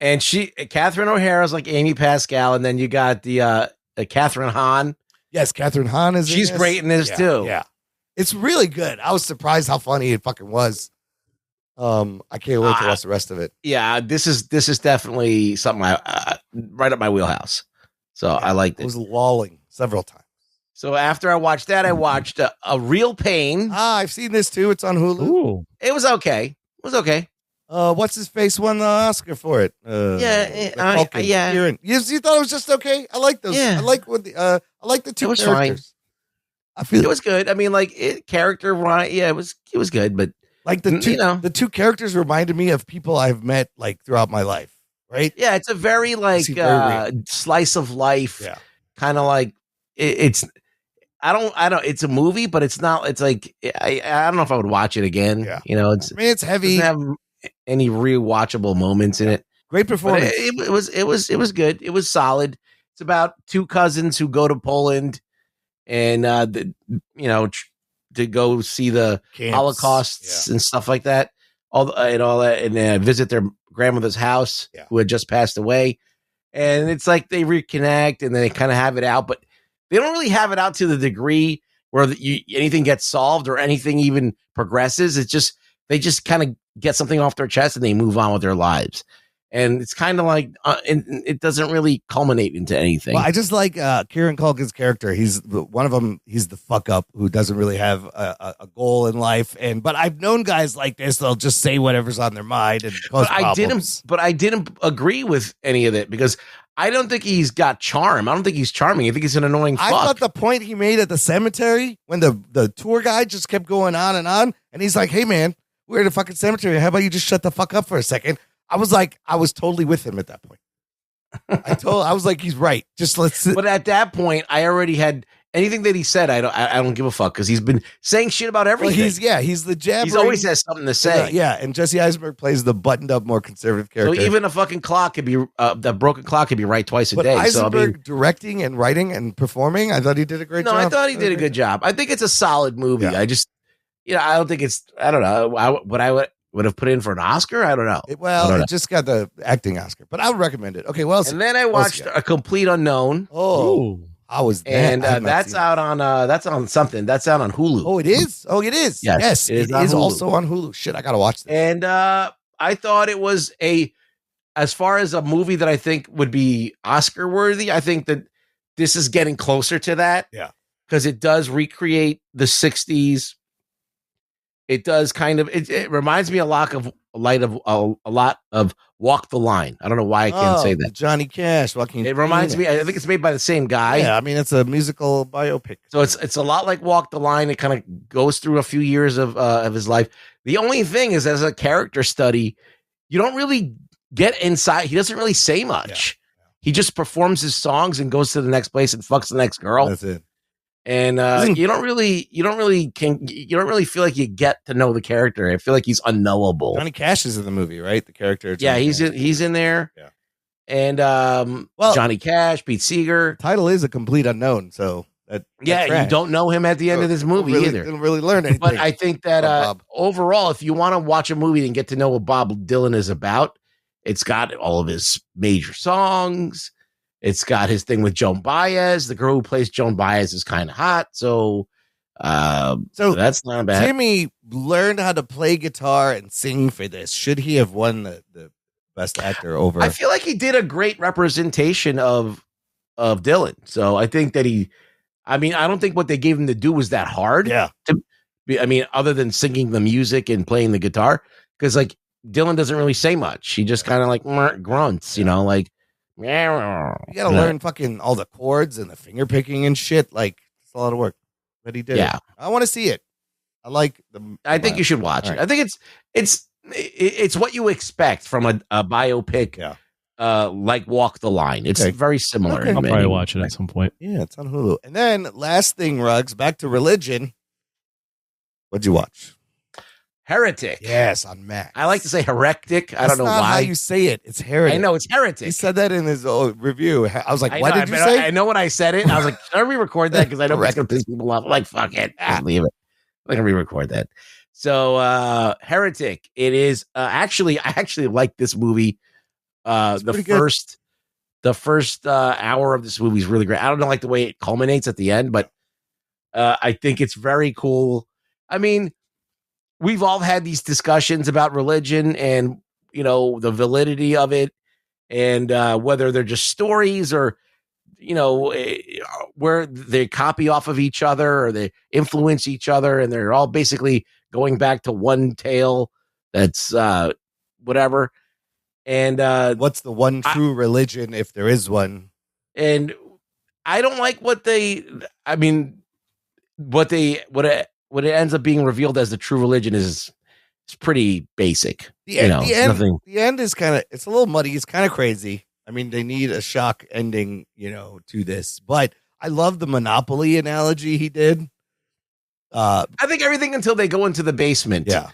And Catherine O'Hara is like Amy Pascal. And then you got the Catherine Hahn. Yes, Catherine Hahn is She's great in this too. Yeah. It's really good. I was surprised how funny it fucking was. I can't wait to watch the rest of it. Yeah, this is definitely something right up my wheelhouse. So I liked it. I was lolling several times. So after I watched that, I watched A Real Pain. I've seen this too. It's on Hulu. Ooh. It was okay. What's his face won the Oscar for it? Yeah. Kieran. You thought it was just okay? I like those. Yeah. I like the two It was characters. Fine. It was good. I mean, like character, right? Yeah, it was good, but like the two characters reminded me of people I've met like throughout my life, right? Yeah, it's a very like slice of life, kind of like it's. I don't. It's a movie, but it's not. It's like I don't know if I would watch it again. Yeah. It's heavy. Doesn't have any rewatchable moments in it. Great performance. It was good. It was solid. It's about two cousins who go to Poland, and to go see the Camps. Holocausts and stuff like that. All that, and visit their grandmother's house who had just passed away. And it's like they reconnect, and then they kind of have it out, but they don't really have it out to the degree where anything gets solved or anything even progresses. It's just they just kind of get something off their chest and they move on with their lives. And it's kind of like it doesn't really culminate into anything. Well, I just like Kieran Culkin's character. He's one of them. He's the fuck up who doesn't really have a goal in life. But I've known guys like this. They'll just say whatever's on their mind and cause problems. I didn't agree with any of it because I don't think he's got charm. I don't think he's charming. I think he's an annoying fuck. I thought the point he made at the cemetery when the tour guide just kept going on, and he's like, "Hey man, we're at a fucking cemetery. How about you just shut the fuck up for a second?" I was totally with him at that point. I was like, he's right. Just let's. But at that point, I already had anything that he said. I don't give a fuck because he's been saying shit about everything. Well, he's the jabber. He's always has something to say. And Jesse Eisenberg plays the buttoned up, more conservative character. So even a fucking clock could be the broken clock could be right twice a day. Eisenberg directing and writing and performing, I thought he did a great job. No, I thought he did a good job. I think it's a solid movie. Yeah. I just, I don't think it's. I don't know. I would have put in for an Oscar. I don't know. It just got the acting Oscar, but I would recommend it. Okay, well, and then I watched A Complete Unknown. Oh, how was that? And that's out on something. That's out on Hulu. Oh, it is. Yes, it is also on Hulu. Shit, I gotta watch this. And I thought it was as far as a movie that I think would be Oscar worthy. I think that this is getting closer to that. Yeah, because it does recreate the '60s. It does kind of. It reminds me a lot of Walk the Line. I don't know why I can't say that. Johnny Cash, Joaquin. It reminds me. I think it's made by the same guy. Yeah, I mean it's a musical biopic. So it's a lot like Walk the Line. It kind of goes through a few years of his life. The only thing is, as a character study, you don't really get inside. He doesn't really say much. Yeah. He just performs his songs and goes to the next place and fucks the next girl. That's it. And you don't really feel like you get to know the character. I feel like he's unknowable. Johnny Cash is in the movie, right? The character. He's in there. Yeah. And Johnny Cash, Pete Seeger. The title is A Complete Unknown, so You don't know him at the end of this movie either. Didn't really learn anything. But I think that overall, if you want to watch a movie and get to know what Bob Dylan is about, it's got all of his major songs. It's got his thing with Joan Baez. The girl who plays Joan Baez is kind of hot. So that's not bad. Jimmy learned how to play guitar and sing for this. Should he have won the best actor over? I feel like he did a great representation of Dylan. So I think that I don't think what they gave him to do was that hard. Yeah. Other than singing the music and playing the guitar, because like Dylan doesn't really say much. He just kind of like grunts, like. You gotta learn fucking all the chords and the finger picking and shit. Like, it's a lot of work, but he did. Yeah, I want to see it. I like the. I think you should watch it. I think it's what you expect from a biopic. Yeah. Like Walk the Line. It's very similar. I'll probably watch it at some point. Yeah, it's on Hulu. And then last thing, Ruggs, back to religion. What'd you watch? Heretic. Yes, on Max. I like to say heretic. I don't know not why. how you say it. It's Heretic. I know it's Heretic. He said that in his review. I was like, what did you say? I know when I said it. I was like, should I re-record that? Because I know it's going to piss people off. I'm like, fuck it. Just leave it. I'm going to re-record that. So Heretic. It is I actually like this movie. The first hour of this movie is really great. I don't know like the way it culminates at the end, but I think it's very cool. I mean, we've all had these discussions about religion and, the validity of it and whether they're just stories or, where they copy off of each other or they influence each other. And they're all basically going back to one tale that's whatever. And what's the one true religion, if there is one? And I don't like what it ends up being revealed as the true religion is pretty basic. The end is it's a little muddy. It's kind of crazy. I mean, they need a shock ending, to this. But I love the Monopoly analogy he did. I think everything until they go into the basement. Yeah.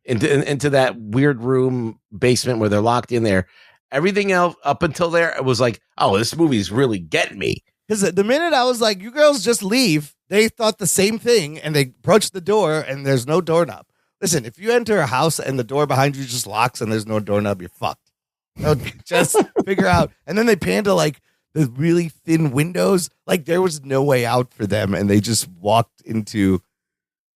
Into that weird room basement where they're locked in there. Everything else up until there, it was like, oh, this movie's really getting me. Because the minute I was like, you girls just leave, they thought the same thing and they approached the door and there's no doorknob. Listen, if you enter a house and the door behind you just locks and there's no doorknob, you're fucked. Just figure out. And then they pan to like the really thin windows. Like there was no way out for them and they just walked into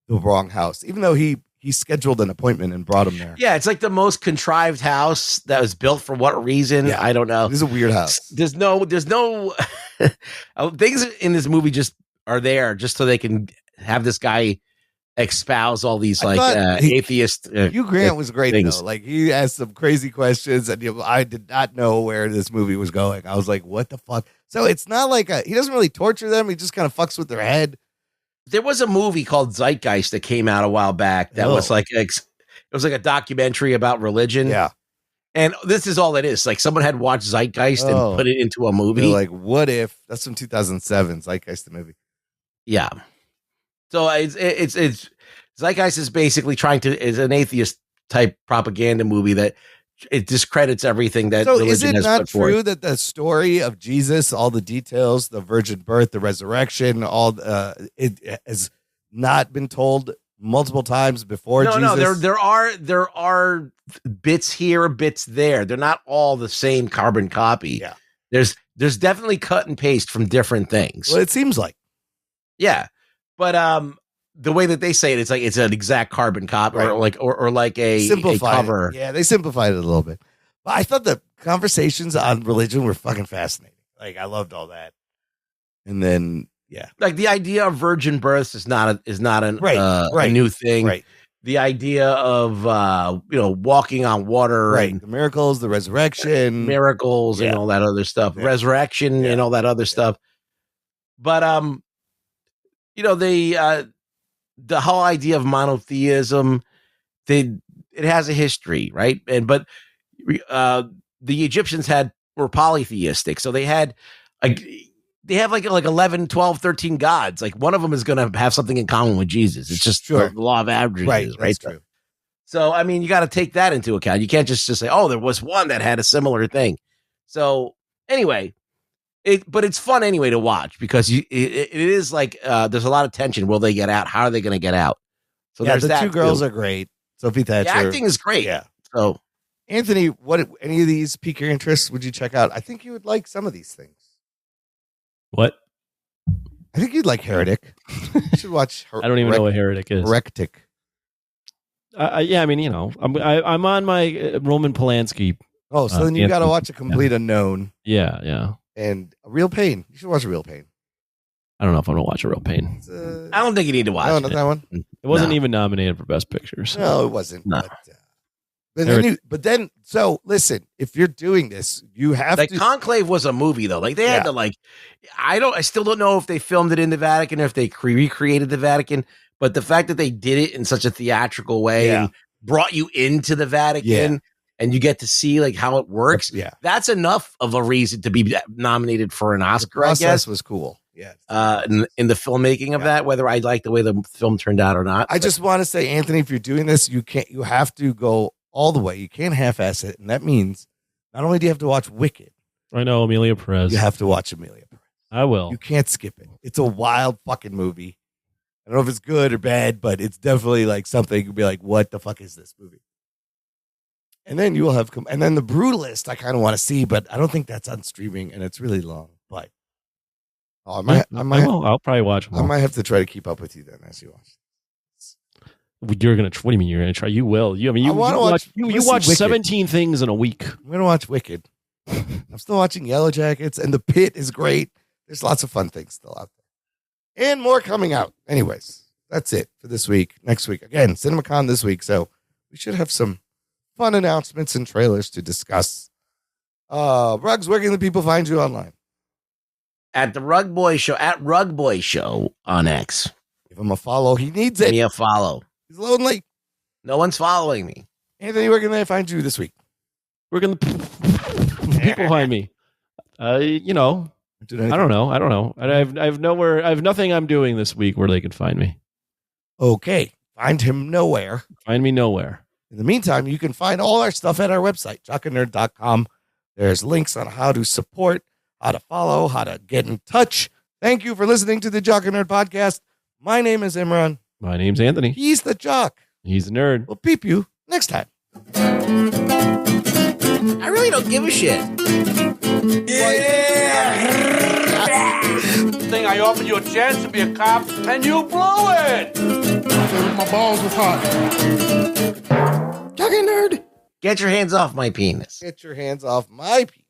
the wrong house, even though he scheduled an appointment and brought him there. Yeah, it's like the most contrived house that was built for what reason? Yeah. I don't know. This is a weird house. There's no things in this movie just are there just so they can have this guy espouse all these atheist. Hugh Grant was great things. though. Like he asked some crazy questions and I did not know where this movie was going. I was like, what the fuck? So it's not like he doesn't really torture them. He just kind of fucks with their head. There was a movie called Zeitgeist that came out a while back that was like it was like a documentary about religion. Yeah. And this is all it is. Like someone had watched Zeitgeist and put it into a movie. They're like, what if that's from 2007 Zeitgeist the movie? Yeah. So it's Zeitgeist is basically is an atheist type propaganda movie that it discredits everything that religion has put forth. Is it not true that the story of Jesus, all the details, the virgin birth, the resurrection, it has not been told multiple times before? Jesus? No, there are bits here, bits there. They're not all the same carbon copy. Yeah, there's definitely cut and paste from different things. Well, it seems like. Yeah, but the way that they say it, it's like it's an exact carbon copy, right. or like a cover. Yeah, they simplified it a little bit. But I thought the conversations on religion were fucking fascinating. Like I loved all that. And then like the idea of virgin births is not a new thing. Right. The idea of walking on water, right? And the miracles, the resurrection, and all that other stuff, resurrection and all that other stuff. But the whole idea of monotheism, it has a history, right? But the Egyptians were polytheistic, so they have like 11, 12, 13 gods. Like one of them is going to have something in common with Jesus. It's just the law of averages, right? That's true. So I mean, you got to take that into account. You can't just say, oh, there was one that had a similar thing. So anyway, But it's fun anyway to watch because it is like there's a lot of tension. Will they get out? How are they going to get out? So yeah, there's the that two girls too. are great. Sophie Thatcher. The acting is great. Yeah. So Anthony, what any of these pique your interest? Would you check out? I think you would like some of these things. What? I think you'd like Heretic. You should watch. I don't even know what Heretic is. Heretic. Yeah, I mean, you know, I'm on my Roman Polanski. Oh, so then you got to watch A Complete Unknown. Yeah. And A Real Pain. You should watch A Real Pain. I don't know if I'm gonna watch A Real Pain. I don't think you need to watch. No, not that one. It wasn't even nominated for Best Picture. So. No, it wasn't. No. But then, so listen, if you're doing this, you have like to. Conclave was a movie though. Like they had to like, I still don't know if they filmed it in the Vatican or if they recreated the Vatican. But the fact that they did it in such a theatrical way and brought you into the Vatican and you get to see like how it works, that's enough of a reason to be nominated for an Oscar. The process I guess was cool. Yeah. In the filmmaking of that, whether I like the way the film turned out or not. I just want to say, Anthony, if you're doing this, you have to go all the way. You can't half-ass it. And that means not only do you have to watch Wicked. I know, Amelia Perez. You have to watch Amelia Perez. I will. You can't skip it. It's a wild fucking movie. I don't know if it's good or bad, but it's definitely like something you'll be like, what the fuck is this movie? And then you will have, and then The Brutalist, I kind of want to see, but I don't think that's on streaming and it's really long. But I'll probably watch more. I might have to try to keep up with you then as you watch. You're gonna. What do you mean you're gonna try? You will. You watch 17 things in a week. I'm gonna watch Wicked. I'm still watching Yellow Jackets, and The Pit is great. There's lots of fun things still out there, and more coming out. Anyways, that's it for this week. Next week again, CinemaCon this week, so we should have some fun announcements and trailers to discuss. Ruggs, where can the people find you online? At the Rug Boy Show, at Rug Boy Show on X. Give him a follow. He needs it. Give me a follow. He's lonely. No one's following me. Anthony, where can they find you this week? Where can the people find me? You know, I don't know. I have nothing I'm doing this week where they can find me. Okay. Find him nowhere. Find me nowhere. In the meantime, you can find all our stuff at our website, jockandnerd.com. There's links on how to support, how to follow, how to get in touch. Thank you for listening to the Jock and Nerd Podcast. My name is Imran. My name's Anthony. He's the jock. He's the nerd. We'll peep you next time. I really don't give a shit. Thing I offered you a chance to be a cop, and you blew it. My balls was hot. Jock and Nerd. Get your hands off my penis. Get your hands off my penis.